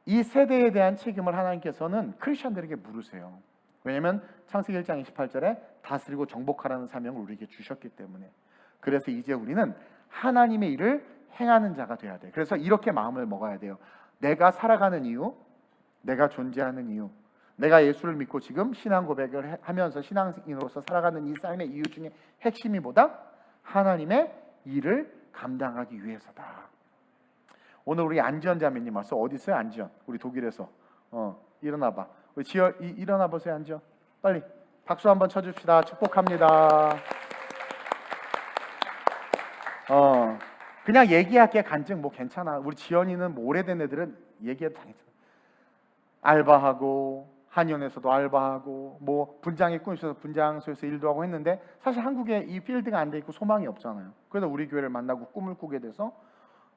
Speaker 2: 이 세대에 대한 책임을 하나님께서는 크리스천들에게 물으세요. 왜냐하면 창세기 1장 28절에 다스리고 정복하라는 사명을 우리에게 주셨기 때문에. 그래서 이제 우리는 하나님의 일을 행하는 자가 돼야 돼. 그래서 이렇게 마음을 먹어야 돼요. 내가 살아가는 이유, 내가 존재하는 이유, 내가 예수를 믿고 지금 신앙 고백을 하면서 신앙인으로서 살아가는 이 삶의 이유 중에 핵심이 뭐다? 하나님의 일을 감당하기 위해서다. 오늘 우리 안지연 자매님 왔어. 어디 있어요? 안지연. 우리 독일에서. 일어나봐. 우리 지연 일어나 보세요. 안지연. 빨리 박수 한번 쳐줍시다. 축복합니다. 그냥 얘기할게. 간증 뭐 괜찮아. 우리 지연이는 뭐 오래된 애들은 얘기해도 다 괜찮아. 알바하고 한의원에서도 알바하고 뭐 분장의 꿈이 있어서 분장소에서 일도 하고 했는데 사실 한국에 이 필드가 안 돼 있고 소망이 없잖아요. 그래서 우리 교회를 만나고 꿈을 꾸게 돼서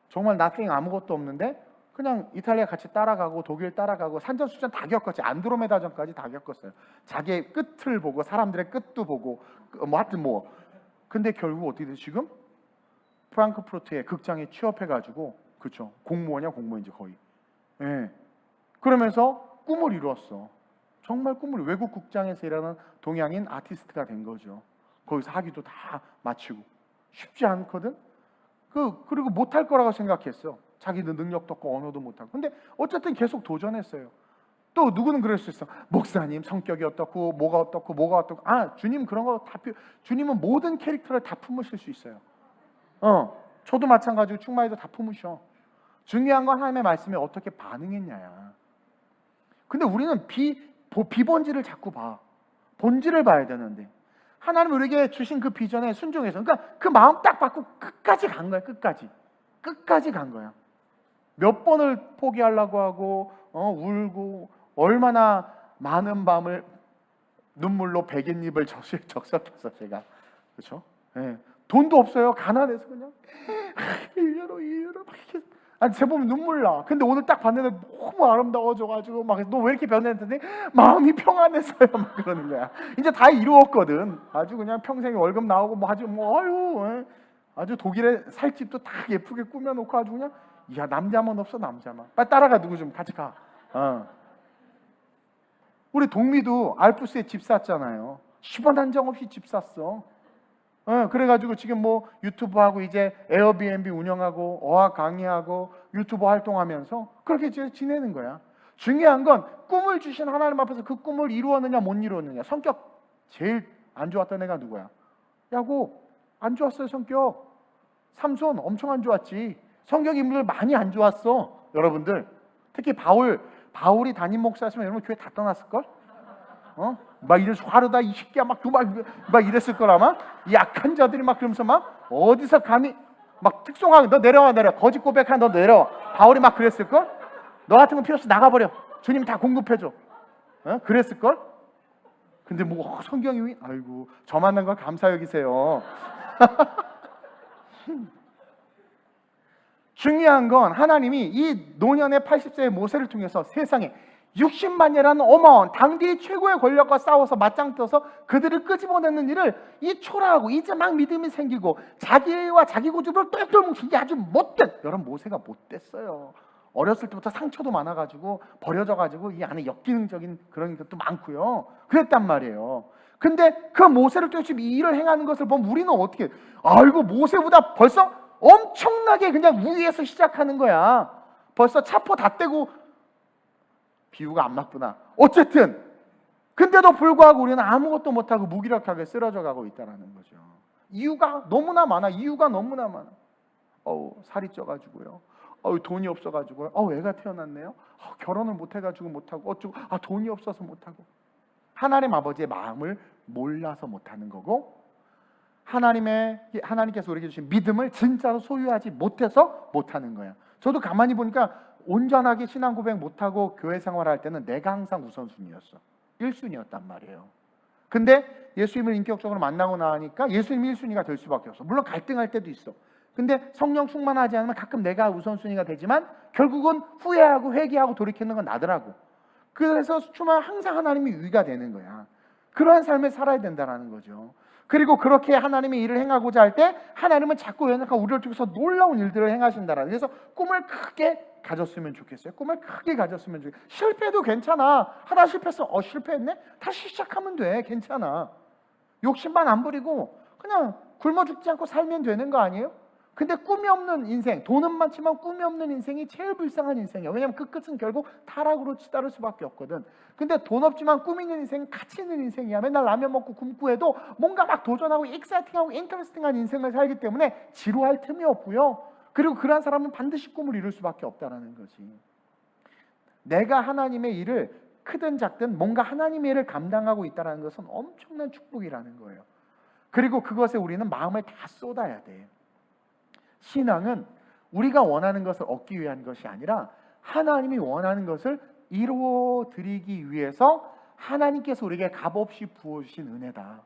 Speaker 2: 정말 nothing 아무것도 없는데 그냥 이탈리아 같이 따라가고 독일 따라가고 산전수전 다 겪었지. 안드로메다전까지 다 겪었어요. 자기의 끝을 보고 사람들의 끝도 보고 뭐 하여튼 뭐. 근데 결국 어떻게 돼? 지금 프랑크푸르트의 극장에 취업해가지고 그렇죠. 공무원이야 공무원이지 거의. 예. 그러면서 꿈을 이루었어. 정말 꿈을 외국 극장에서 일하는 동양인 아티스트가 된 거죠. 거기서 학위도 다 마치고 쉽지 않거든. 그리고 못할 거라고 생각했어. 자기는 능력도 없고 언어도 못하고. 근데 어쨌든 계속 도전했어요. 또 누구는 그럴 수 있어. 목사님 성격이 어떻고 뭐가 어떻고 뭐가 어떻고. 주님 그런 거 다 주님은 모든 캐릭터를 다 품으실 수 있어요. 저도 마찬가지고 충만이도 다 품으셔. 중요한 건 하나님의 말씀에 어떻게 반응했냐야. 근데 우리는 비본질을 자꾸 봐. 본질을 봐야 되는데 하나님 우리에게 주신 그 비전에 순종해서 그러니까 그 마음 딱 받고 끝까지 간 거야. 끝까지 간 거야. 몇 번을 포기하려고 하고 울고 얼마나 많은 밤을 눈물로 베갯잎을 적셨겠어 제가. 그렇죠? 예. 돈도 없어요. 가난해서 그냥 1유로 막 이렇게 제 몸이 눈물 나. 근데 오늘 딱 봤는데 너무 아름다워져가지고 막 너 왜 이렇게 변했는데 마음이 평안했어요. 막 그러는 거야. 이제 다 이루었거든. 아주 그냥 평생에 월급 나오고 뭐 아주 아주 독일에 살 집도 다 예쁘게 꾸며놓고 아주 그냥 야 남자만 없어 남자만. 빨리 따라가 누구 좀 같이 가. 우리 동미도 알프스에 집 샀잖아요. 10원 한 장 없이 집 샀어. 그래가지고 지금 뭐 유튜브 하고 이제 에어비앤비 운영하고 어학 강의하고 유튜버 활동하면서 그렇게 이제 지내는 거야. 중요한 건 꿈을 주신 하나님 앞에서 그 꿈을 이루었느냐 못 이루었느냐. 성격 제일 안 좋았던 애가 누구야? 야곱 안 좋았어요. 성격. 삼손 엄청 안 좋았지. 성격 인물 많이 안 좋았어. 여러분들 특히 바울이 담임 목사였으면 여러분 교회 다 떠났을걸? 막 이래서 화르다 이 새끼야 막 이랬을 걸 아마. 약한 자들이 막 그러면서 막 어디서 감히 막 특송하게 너 내려와 거짓 고백한 너 내려와. 바울이 막 그랬을 걸. 너 같은 건 필요 없어 나가버려. 주님 다 공급해줘. 그랬을 걸. 근데 뭐 성경이 아이고 저 만난 걸 감사 여기세요. 중요한 건 하나님이 이 노년의 80세의 모세를 통해서 세상에 60만 년이라는 어마어마한 당대의 최고의 권력과 싸워서 맞짱 떠서 그들을 끄집어내는 일을 이 초라하고 이제 막 믿음이 생기고 자기와 자기 고집을 똘똘 뭉친 게 아주 못된 여러분 모세가 못됐어요. 어렸을 때부터 상처도 많아가지고 버려져가지고 이 안에 역기능적인 그런 것도 많고요. 그랬단 말이에요. 근데 그 모세를 통해서 이 일을 행하는 것을 보면 우리는 어떻게 아이고 모세보다 벌써 엄청나게 그냥 우위에서 시작하는 거야. 벌써 차포 다 떼고 비유가 안 맞구나. 어쨌든 근데도 불구하고 우리는 아무것도 못하고 무기력하게 쓰러져 가고 있다는 거죠. 이유가 너무나 많아. 살이 쪄가지고요. 돈이 없어가지고요. 애가 태어났네요. 결혼을 못해가지고 못하고 어쩌고 돈이 없어서 못하고. 하나님 아버지의 마음을 몰라서 못하는 거고 하나님께서 우리에게 주신 믿음을 진짜로 소유하지 못해서 못하는 거야. 저도 가만히 보니까 온전하게 신앙 고백 못하고 교회 생활할 때는 내가 항상 우선순위였어. 1순위였단 말이에요. 근데 예수님을 인격적으로 만나고 나니까 예수님이 1순위가 될 수밖에 없어. 물론 갈등할 때도 있어. 근데 성령 충만하지 않으면 가끔 내가 우선순위가 되지만 결국은 후회하고 회개하고 돌이키는 건 나더라고. 그래서 충만 항상 하나님이 위가 되는 거야. 그러한 삶을 살아야 된다는 거죠. 그리고 그렇게 하나님의 일을 행하고자 할 때 하나님은 자꾸 연약한 우리를 통해서 놀라운 일들을 행하신다라는. 그래서 꿈을 크게 가졌으면 좋겠어요. 꿈을 크게 가졌으면 좋겠어요. 실패도 괜찮아. 하다 실패했어. 실패했네? 다시 시작하면 돼. 괜찮아. 욕심만 안 부리고 그냥 굶어 죽지 않고 살면 되는 거 아니에요? 근데 꿈이 없는 인생, 돈은 많지만 꿈이 없는 인생이 제일 불쌍한 인생이야. 왜냐하면 그 끝은 결국 타락으로 치달을 수밖에 없거든. 근데 돈 없지만 꿈 있는 인생은 가치 있는 인생이야. 맨날 라면 먹고 굶고 해도 뭔가 막 도전하고 익사이팅하고 인터레스팅한 인생을 살기 때문에 지루할 틈이 없고요. 그리고 그런 사람은 반드시 꿈을 이룰 수밖에 없다는 거지. 내가 하나님의 일을 크든 작든 뭔가 하나님의 일을 감당하고 있다는 것은 엄청난 축복이라는 거예요. 그리고 그것에 우리는 마음을 다 쏟아야 돼. 신앙은 우리가 원하는 것을 얻기 위한 것이 아니라 하나님이 원하는 것을 이루어드리기 위해서 하나님께서 우리에게 값없이 부어주신 은혜다.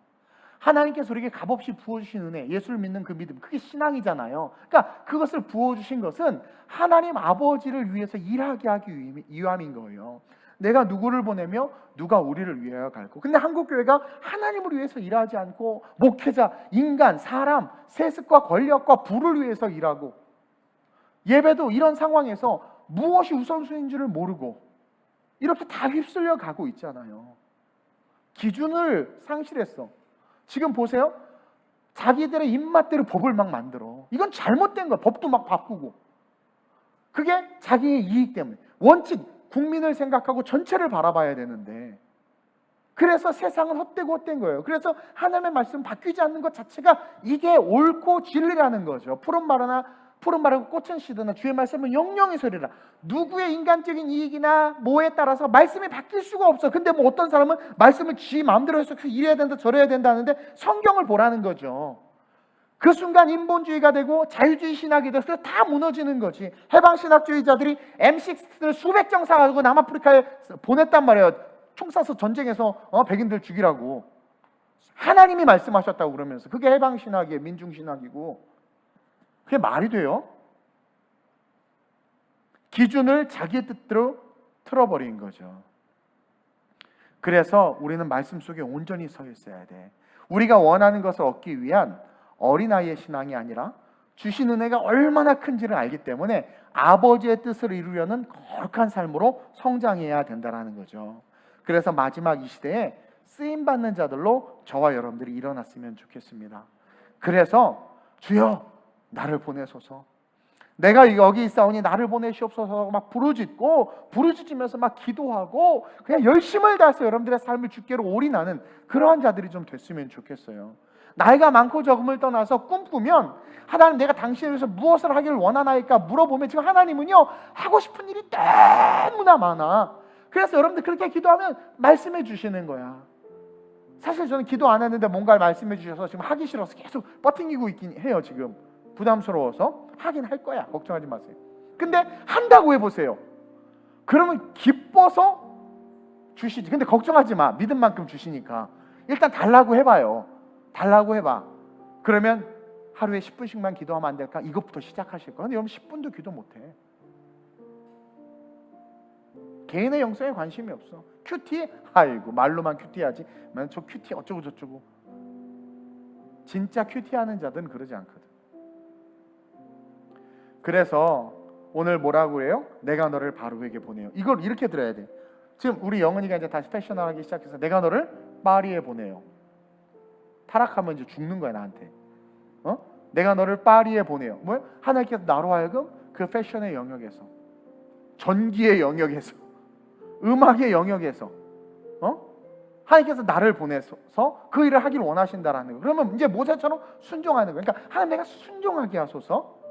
Speaker 2: 하나님께서 우리에게 값없이 부어주신 은혜, 예수를 믿는 그 믿음, 그게 신앙이잖아요. 그러니까 그것을 부어주신 것은 하나님 아버지를 위해서 일하게 하기 위함인 거예요. 내가 누구를 보내며 누가 우리를 위하여 갈고. 근데 한국교회가 하나님을 위해서 일하지 않고 목회자, 인간, 사람, 세습과 권력과 부를 위해서 일하고, 예배도 이런 상황에서 무엇이 우선순위인지를 모르고 이렇게 다 휩쓸려 가고 있잖아요. 기준을 상실했어. 지금 보세요. 자기들의 입맛대로 법을 막 만들어. 이건 잘못된 거야. 법도 막 바꾸고. 그게 자기의 이익 때문에. 원칙, 국민을 생각하고 전체를 바라봐야 되는데, 그래서 세상은 헛되고 헛된 거예요. 그래서 하나님의 말씀 바뀌지 않는 것 자체가 이게 옳고 진리라는 거죠. 푸른 말하고 꽃은 시드나 주의 말씀은 영영의 소리라. 누구의 인간적인 이익이나 뭐에 따라서 말씀이 바뀔 수가 없어. 근데 뭐 어떤 사람은 말씀을 지 마음대로 해서 이래야 된다 저래야 된다 하는데 성경을 보라는 거죠. 그 순간 인본주의가 되고 자유주의 신학이 돼서 다 무너지는 거지. 해방신학주의자들이 M16를 수백 정 사가지고 남아프리카에 보냈단 말이에요. 총 쏴서 전쟁에서 백인들 죽이라고. 하나님이 말씀하셨다고 그러면서. 그게 해방신학이에요. 민중신학이고. 그게 말이 돼요? 기준을 자기의 뜻대로 틀어버린 거죠. 그래서 우리는 말씀 속에 온전히 서 있어야 돼. 우리가 원하는 것을 얻기 위한 어린아이의 신앙이 아니라 주신 은혜가 얼마나 큰지를 알기 때문에 아버지의 뜻을 이루려는 거룩한 삶으로 성장해야 된다는 거죠. 그래서 마지막 이 시대에 쓰임받는 자들로 저와 여러분들이 일어났으면 좋겠습니다. 그래서 주여 나를 보내소서, 내가 여기 있사오니 나를 보내시옵소서 막 부르짖으면서 막 기도하고 그냥 열심을 다해서 여러분들의 삶을 주께로 올인하는 그러한 자들이 좀 됐으면 좋겠어요. 나이가 많고 적음을 떠나서 꿈꾸면 하나님 내가 당신을 위해서 무엇을 하기를 원하나이까 물어보면 지금 하나님은요 하고 싶은 일이 너무나 많아. 그래서 여러분들 그렇게 기도하면 말씀해 주시는 거야. 사실 저는 기도 안 했는데 뭔가를 말씀해 주셔서 지금 하기 싫어서 계속 버팅기고 있긴 해요. 지금 부담스러워서. 하긴 할 거야. 걱정하지 마세요. 근데 한다고 해보세요. 그러면 기뻐서 주시지. 근데 걱정하지 마. 믿은 만큼 주시니까. 일단 달라고 해봐요. 달라고 해봐. 그러면 하루에 10분씩만 기도하면 안 될까? 이것부터 시작하실 거야. 근데 여러분 10분도 기도 못해. 개인의 영성에 관심이 없어. 큐티? 아이고 말로만 큐티하지. 저 큐티 어쩌고 저쩌고. 진짜 큐티하는 자들은 그러지 않거든. 그래서 오늘 뭐라고 해요? 내가 너를 바로에게 보내요. 이걸 이렇게 들어야 돼. 지금 우리 영은이가 이제 다시 패셔널하기 시작해서 내가 너를 파리에 보내요. 타락하면 이제 죽는 거야 나한테. 내가 너를 파리에 보내요. 뭐야? 하나님께서 나로 하여금 그 패션의 영역에서, 전기의 영역에서, 음악의 영역에서, 하나님께서 나를 보내서 그 일을 하기를 원하신다라는 거. 그러면 이제 모세처럼 순종하는 거예요. 그러니까 하나님 내가 순종하게 하소서.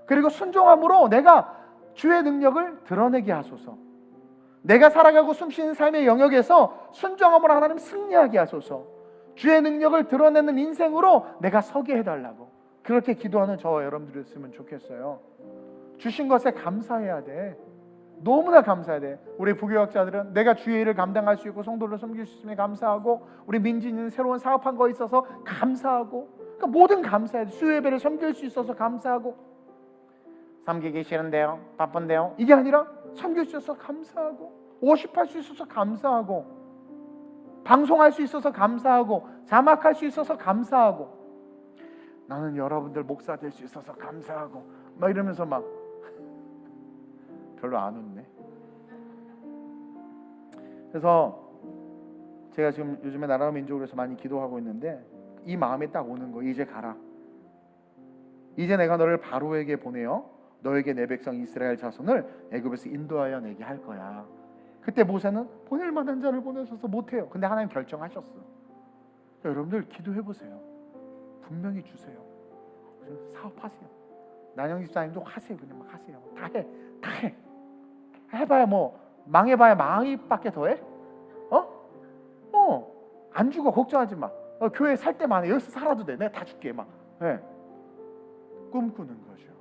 Speaker 2: 그리고 순종함으로 내가 주의 능력을 드러내게 하소서. 내가 살아가고 숨쉬는 삶의 영역에서 순종함으로 하나님 승리하게 하소서. 주의 능력을 드러내는 인생으로 내가 서게 해달라고. 그렇게 기도하는 저와 여러분들이었으면 좋겠어요. 주신 것에 감사해야 돼. 너무나 감사해야 돼. 우리 부교역자들은 내가 주의 일을 감당할 수 있고 성도를 섬길 수 있으면 감사하고, 우리 민진이는 새로운 사업한 거에 있어서 감사하고, 그러니까 모든 감사해야 돼. 수요예배를 섬길 수 있어서 감사하고. 섬기기 싫은데요, 바쁜데요, 이게 아니라 섬길 수 있어서 감사하고, 워십할 수 있어서 감사하고, 방송할 수 있어서 감사하고, 자막할 수 있어서 감사하고, 나는 여러분들 목사 될 수 있어서 감사하고 막 이러면서 막 별로 안 웃네. 그래서 제가 지금 요즘에 나라와 민족을 위해서 많이 기도하고 있는데 이 마음이 딱 오는 거예요. 이제 가라. 이제 내가 너를 바로에게 보내어 너에게 내 백성 이스라엘 자손을 애굽에서 인도하여 내게 할 거야. 그때 모세는 보낼 만한 자를 보내셔서 못해요. 근데 하나님 결정하셨어. 여러분들 기도해 보세요. 분명히 주세요. 사업하세요. 난영 집사님도 하세요. 그냥 막 하세요. 다 해. 해봐야 뭐 망해봐야 망이밖에 더해? 안 죽어. 걱정하지 마. 교회 살 때 많아. 여기서 살아도 돼. 내가 다 줄게. 막 꿈꾸는 거죠.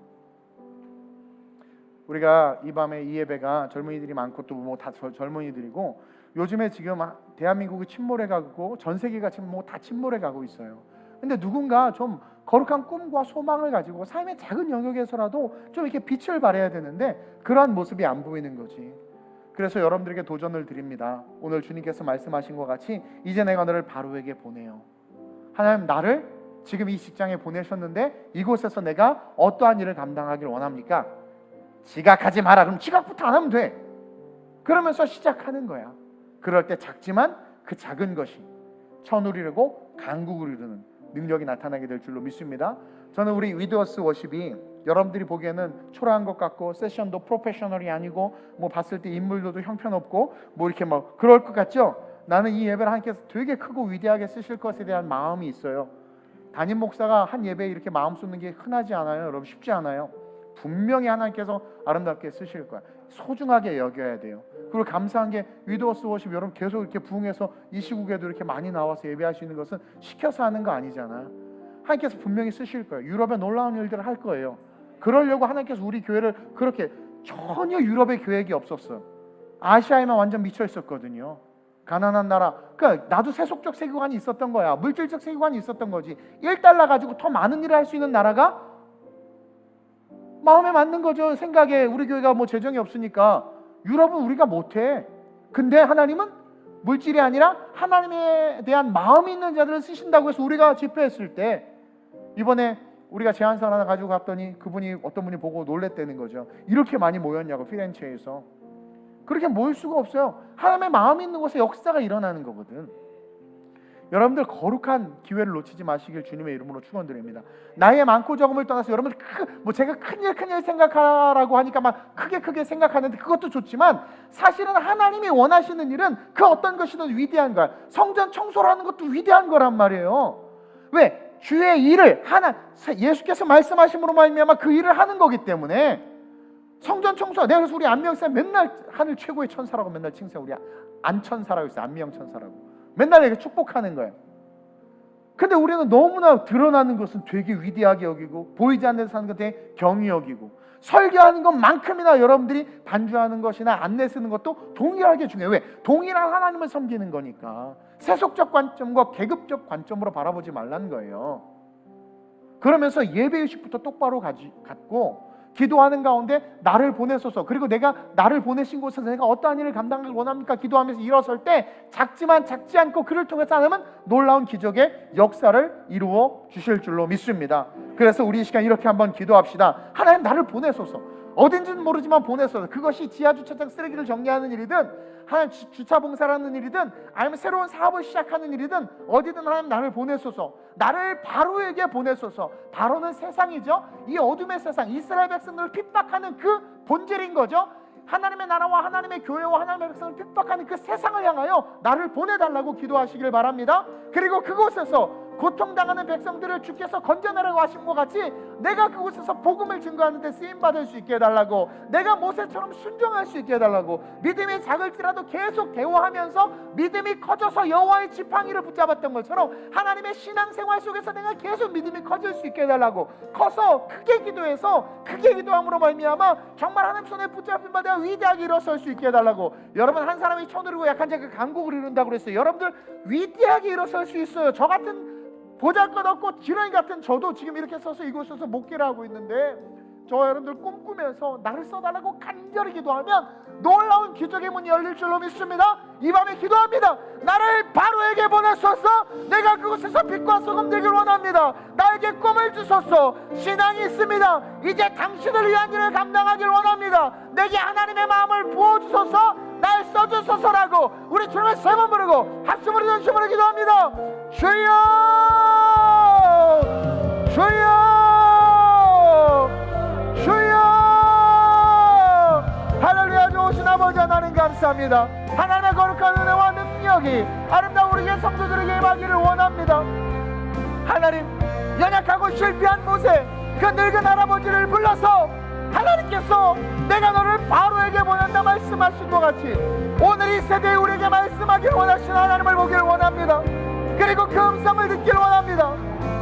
Speaker 2: 우리가 이 밤에 이 예배가 젊은이들이 많고 또 뭐 다 젊은이들이고, 요즘에 지금 대한민국이 침몰해 가고 전 세계가 지금 뭐 다 침몰해 가고 있어요. 근데 누군가 좀 거룩한 꿈과 소망을 가지고 삶의 작은 영역에서라도 좀 이렇게 빛을 발해야 되는데 그러한 모습이 안 보이는 거지. 그래서 여러분들에게 도전을 드립니다. 오늘 주님께서 말씀하신 것 같이 이제 내가 너를 바로에게 보내요. 하나님, 나를 지금 이 직장에 보내셨는데 이곳에서 내가 어떠한 일을 감당하길 원합니까? 지각하지 마라. 그럼 지각부터 안 하면 돼. 그러면서 시작하는 거야. 그럴 때 작지만 그 작은 것이 천을 이루고 강국을 이루는 능력이 나타나게 될 줄로 믿습니다. 저는 우리 위드워스 워십이 여러분들이 보기에는 초라한 것 같고 세션도 프로페셔널이 아니고 뭐 봤을 때 인물도 형편없고 뭐 이렇게 뭐 그럴 것 같죠? 나는 이 예배를 하나님께서 되게 크고 위대하게 쓰실 것에 대한 마음이 있어요. 담임 목사가 한 예배에 이렇게 마음 쏟는 게 흔하지 않아요. 여러분, 쉽지 않아요. 분명히 하나님께서 아름답게 쓰실 거야. 소중하게 여겨야 돼요. 그리고 감사한 게 위드워스 워십 여러분 계속 이렇게 부흥해서 이 시국에도 이렇게 많이 나와서 예배할 수 있는 것은 시켜서 하는 거 아니잖아. 하나님께서 분명히 쓰실 거예요. 유럽에 놀라운 일들을 할 거예요. 그러려고 하나님께서 우리 교회를 그렇게, 전혀 유럽의 계획이 없었어요. 아시아에만 완전 미쳐 있었거든요. 가난한 나라. 그러니까 나도 세속적 세계관이 있었던 거야. 물질적 세계관이 있었던 거지. 1달러 가지고 더 많은 일을 할 수 있는 나라가 마음에 맞는 거죠. 생각에 우리 교회가 뭐 재정이 없으니까 유럽은 우리가 못해. 근데 하나님은 물질이 아니라 하나님에 대한 마음이 있는 자들을 쓰신다고 해서 우리가 집회했을 때, 이번에 우리가 제안서 하나 가지고 갔더니 그분이, 어떤 분이 보고 놀랬다는 거죠. 이렇게 많이 모였냐고, 피렌체에서. 그렇게 모일 수가 없어요. 하나님의 마음이 있는 곳에 역사가 일어나는 거거든. 여러분들 거룩한 기회를 놓치지 마시길 주님의 이름으로 축원드립니다. 나의 많고 적음을 떠나서 여러분들 제가 큰일 생각하라고 하니까 막 크게 생각하는데 그것도 좋지만, 사실은 하나님이 원하시는 일은 그 어떤 것이든 위대한 거야. 성전 청소를 하는 것도 위대한 거란 말이에요. 왜? 주의 일을 예수께서 말씀하심으로 말미암아 그 일을 하는 거기 때문에. 성전 청소, 내가 그래서 우리 안명사 맨날 하늘 최고의 천사라고 맨날 칭찬, 우리 안천사라고 있어요. 안명 천사라고 맨날 이렇게 축복하는 거예요. 근데 우리는 너무나 드러나는 것은 되게 위대하게 여기고, 보이지 않는 데서 하는 것 되게 경히 여기고, 설교하는 것만큼이나 여러분들이 반주하는 것이나 안내 쓰는 것도 동일하게 중요해요. 왜? 동일한 하나님을 섬기는 거니까. 세속적 관점과 계급적 관점으로 바라보지 말라는 거예요. 그러면서 예배의식부터 똑바로 갖고 기도하는 가운데 나를 보내소서, 그리고 내가 나를 보내신 곳에서 내가 어떠한 일을 감당하길 원합니까? 기도하면서 일어설 때 작지만 작지 않고 그를 통해서 하나님은 놀라운 기적의 역사를 이루어 주실 줄로 믿습니다. 그래서 우리 이 시간 이렇게 한번 기도합시다. 하나님, 나를 보내소서. 어딘지는 모르지만 보내소서. 그것이 지하주차장 쓰레기를 정리하는 일이든, 하나님 주차 봉사라는 일이든, 아니면 새로운 사업을 시작하는 일이든, 어디든 하나님 나를 보내소서. 나를 바로에게 보내소서. 바로는 세상이죠. 이 어둠의 세상, 이스라엘 백성들을 핍박하는 그 본질인 거죠. 하나님의 나라와 하나님의 교회와 하나님의 백성을 핍박하는 그 세상을 향하여 나를 보내달라고 기도하시길 바랍니다. 그리고 그곳에서 고통당하는 백성들을 주께서 건져내라고 하신 것 같이 내가 그곳에서 복음을 증거하는 데 쓰임받을 수 있게 해달라고, 내가 모세처럼 순종할 수 있게 해달라고, 믿음이 작을지라도 계속 대화하면서 믿음이 커져서 여호와의 지팡이를 붙잡았던 것처럼 하나님의 신앙생활 속에서 내가 계속 믿음이 커질 수 있게 해달라고, 커서 크게 기도해서 크게 기도함으로 말미암아 정말 하나님 손에 붙잡힌 바 내가 위대하게 일어설 수 있게 해달라고. 여러분, 한 사람이 천으로 약한 자가 강국을 이룬다고 그랬어요. 여러분들 위대하게 일어설 수 있어요. 저 같은 보잘것없고 지렁이 같은 저도 지금 이렇게 서서 이곳에서 목회를 하고 있는데, 저 여러분들 꿈꾸면서 나를 써달라고 간절히 기도하면 놀라운 기적의 문이 열릴 줄로 믿습니다. 이 밤에 기도합니다. 나를 바로에게 보내소서. 내가 그곳에서 빛과 소금 되길 원합니다. 나에게 꿈을 주소서. 신앙이 있습니다. 이제 당신을 위한 일을 감당하길 원합니다. 내게 하나님의 마음을 부어주소서. 날 써주소서라고 우리 주님을 세 번 부르고 합심으로 전심으로 기도합니다. 주여, 주여, 주여. 할렐루야. 좋으신 아버지 하나님 감사합니다. 하나님의 거룩한 은혜와 능력이 아름다운 우리의 성도들에게 임하기를 원합니다. 하나님, 연약하고 실패한 모세 그 늙은 할아버지를 불러서 하나님께서 내가 너를 바로에게 보낸다 말씀하신 것 같이 오늘 이 세대에 우리에게 말씀하길 원하시는 하나님을 보기를 원합니다. 그리고 그 음성을 듣기를 원합니다.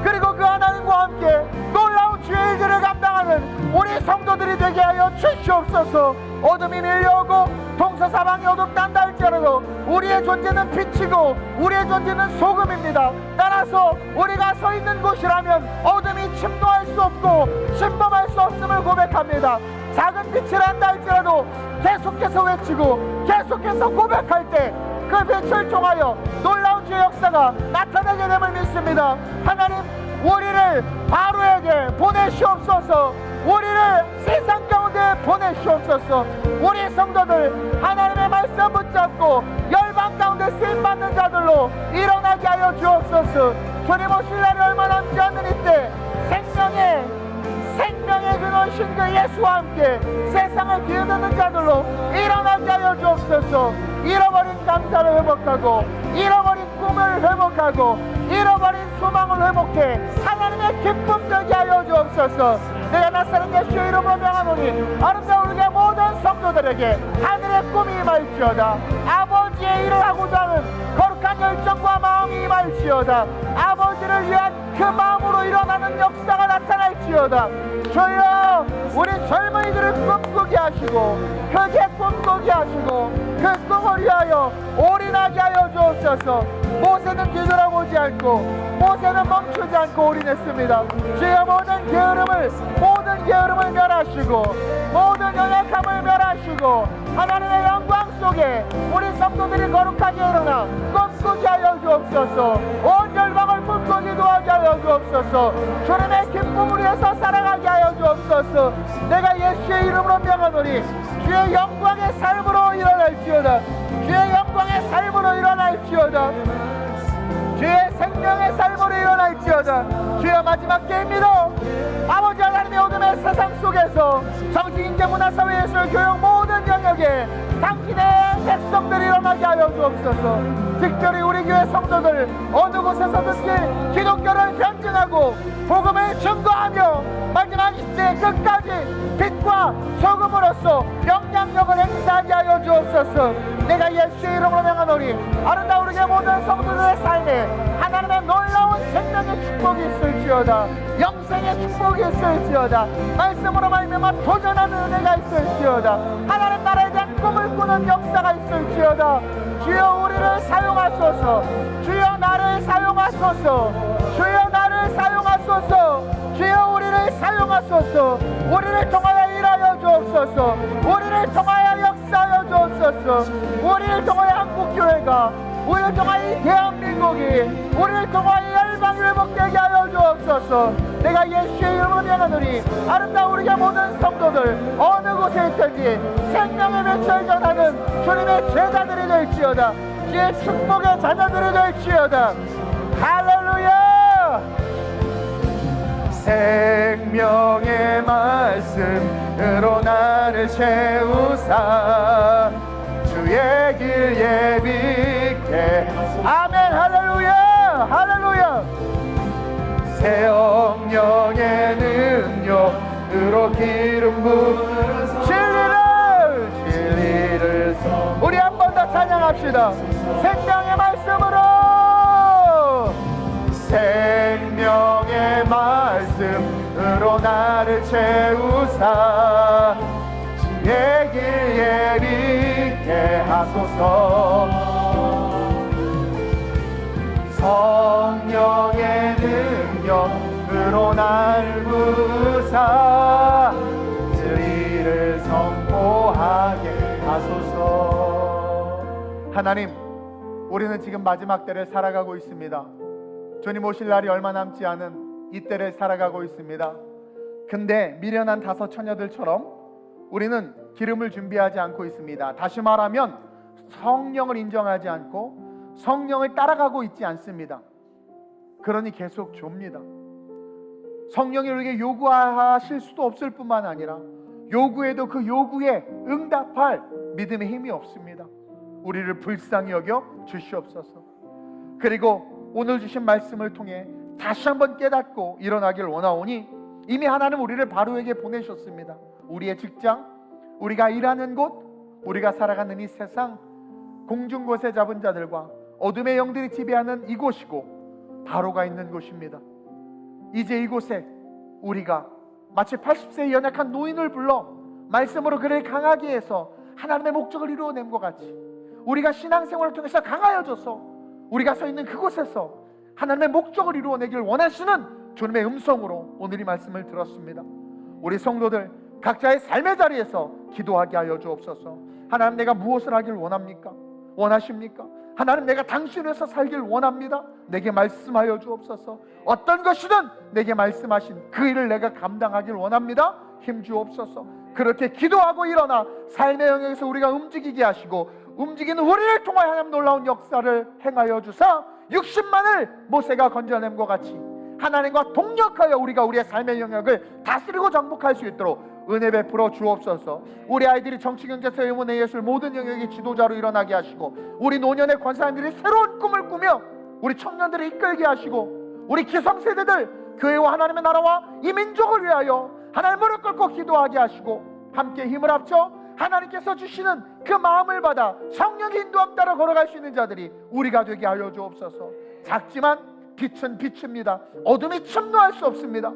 Speaker 2: 그리고 그 하나님과 함께 놀라운 주의 일들을 감당하는 우리 성도들이 되게 하여 주시옵소서. 어둠이 밀려오고 동서사방이 어둡단다 할지라도 우리의 존재는 빛이고 우리의 존재는 소금입니다. 따라서 우리가 서 있는 곳이라면 어둠이 침노할 수 없고 침범할 수 없음을 고백합니다. 작은 빛을 한다 할지라도 계속해서 외치고 계속해서 고백할 때 그 빛을 통하여 놀라운 주의 역사가 나타나게 됨을 믿습니다. 하나님, 우리를 바로에게 보내시옵소서. 우리를 세상 가운데 보내시옵소서. 우리 성도들 하나님의 말씀 붙잡고 열방 가운데 쓰임받는 자들로 일어나게 하여 주옵소서. 주님 오실 날이 얼마 남지 않는 이때 생명의 근원이신 그 예수와 함께 세상을 기웃는 자들로 일어나게 하여 주옵소서. 잃어버린 감사를 회복하고 잃어버린 꿈을 회복하고 잃어버린 소망을 회복해 하나님의 기쁨 되게 하여 주옵소서. 내가 나사렛 예수의 이름으로 명하노니 아름다운 우리 모든 성도들에게 하늘의 꿈이 임할지어다. 아버지의 일을 하고자 하는 거룩한 열정과 마음이 임할지어다. 아버지를 위한 그 마음으로 일어나는 역사가 나타날지어다. 주여, 우리 젊은이들을 꿈꾸게 하시고 크게 꿈꾸게 하시고 그 꿈을 위하여 올인하게 하여 주옵소서. 모세는 뒤돌아보지 않고 모세는 멈추지 않고 올인했습니다. 주여, 모든 게으름을 멸하시고 모든 연약함을 멸하시고 하나님의 영광 속에 우리 성도들이 거룩하게 일어나 꿈꾸게 하여 주옵소서. 온 열방을 꿈꾸게 도와게 하여 주옵소서. 주님의 기쁨을 위해서 살아가게 하여 주옵소서. 내가 예수의 이름으로 명하노니 주의 영광의 삶으로 일어날지어다. 주의 영광의 삶으로 일어날지어다. 주의 생명의 삶으로 일어날지어다. 주여, 마지막 때입니다. 아버지 하나님의 어둠의 세상 속에서 정치, 인재, 문화, 사회, 예술, 교육 모든 영역에 당신의 백성들이 일어나게 하여 주옵소서. 특별히 우리 교회 성도들 어느 곳에서든지 기독교를 변증하고 복음을 증거하며 마지막 시대 끝까지 빛과 소금으로서 영향력을 행사하게 하여 주옵소서. 내가 예수의 이름으로 명하노니 아름다운 우리 모든 성도들의 삶에 하나님의 놀라운 생명의 축복이 있을지어다. 영생의 축복이 있을지어다. 말씀으로 말미암아 도전하는 은혜가 있을지어다. 하나님 나라에 대한 꿈을 꾸는 역사가 있을지어다. 주여, 우리를 사용하소서. 주여, 나를 사용하소서. 주여, 나를 사용하소서. 주여, 우리를 사용하소서. 우리를 통하여 일하여 주옵소서. 우리를 통하여 역사하여 주옵소서. 우리를 통하여 한국교회가, 우리를 통하여 이 대한민국이, 우리를 통하여 열방이 회복되게 하여 주옵소서. 내가 예수의 이름으로 명하노니 아름다운 우리의 모든 성도들 어느 곳에 있든지 생명의 빛을 전하는 주님의 제자들이 될지어다. 주의 축복의 자녀들이 될지어다. 할렐루야. 생명의 말씀으로 나를 채우사 주의 길 예비케. 아멘. 할렐루야. 할렐루야. 새 성령의 능력으로 기름 부으는 진리를 우리 한 번 더 찬양합시다. 생명의 말씀으로, 생명의 말씀으로 나를 채우사 주의 길 예비케 하소서. 성령의 능력으로 나를 부으사 진리를 선포하게 하소서. 하나님, 우리는 지금 마지막 때를 살아가고 있습니다. 주님 오실 날이 얼마 남지 않은 이 때를 살아가고 있습니다. 근데 미련한 다섯 처녀들처럼 우리는 기름을 준비하지 않고 있습니다. 다시 말하면 성령을 인정하지 않고 성령을 따라가고 있지 않습니다. 그러니 계속 좁니다. 성령이 우리에게 요구하실 수도 없을 뿐만 아니라 요구해도 그 요구에 응답할 믿음의 힘이 없습니다. 우리를 불쌍히 여겨 주시옵소서. 그리고 오늘 주신 말씀을 통해 다시 한번 깨닫고 일어나길 원하오니 이미 하나님 우리를 바로에게 보내셨습니다. 우리의 직장, 우리가 일하는 곳, 우리가 살아가는 이 세상, 공중곳에 잡은 자들과 어둠의 영들이 지배하는 이곳이고 바로가 있는 곳입니다. 이제 이곳에 우리가 마치 80세의 연약한 노인을 불러 말씀으로 그를 강하게 해서 하나님의 목적을 이루어낸 것 같이 우리가 신앙생활을 통해서 강하여져서 우리가 서 있는 그곳에서 하나님의 목적을 이루어내길 원하시는 주님의 음성으로 오늘 이 말씀을 들었습니다. 우리 성도들 각자의 삶의 자리에서 기도하게 하여 주옵소서. 하나님, 내가 무엇을 하길 원합니까? 원하십니까? 하나님, 내가 당신을 위해서 살길 원합니다. 내게 말씀하여 주옵소서. 어떤 것이든 내게 말씀하신 그 일을 내가 감당하길 원합니다. 힘 주옵소서. 그렇게 기도하고 일어나 삶의 영역에서 우리가 움직이게 하시고 움직이는 우리를 통하여 하나님 놀라운 역사를 행하여 주사 60만을 모세가 건져낸 것 같이 하나님과 동력하여 우리가 우리의 삶의 영역을 다스리고 정복할 수 있도록 은혜 베풀어 주옵소서. 우리 아이들이 정치, 경제, 사회, 문화, 예술 모든 영역의 지도자로 일어나게 하시고 우리 노년의 권사님들이 새로운 꿈을 꾸며 우리 청년들을 이끌게 하시고 우리 기성세대들 교회와 하나님의 나라와 이 민족을 위하여 하나님 무릎 꿇고 기도하게 하시고 함께 힘을 합쳐 하나님께서 주시는 그 마음을 받아 성령의 인도함 따라 걸어갈 수 있는 자들이 우리가 되게 하여 주옵소서. 작지만 빛은 빛입니다. 어둠이 침노할 수 없습니다.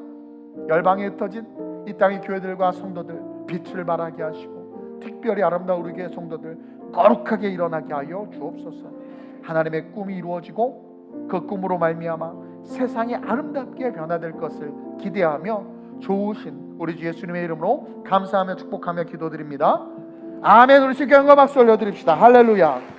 Speaker 2: 열방에 흩어진 이 땅의 교회들과 성도들 빛을 발하게 하시고 특별히 아름다운 우리 교회 성도들 거룩하게 일어나게 하여 주옵소서. 하나님의 꿈이 이루어지고 그 꿈으로 말미암아 세상이 아름답게 변화될 것을 기대하며 좋으신 우리 주 예수님의 이름으로 감사하며 축복하며 기도드립니다. 아멘. 우리 주께 영광 박수 올려드립시다. 할렐루야.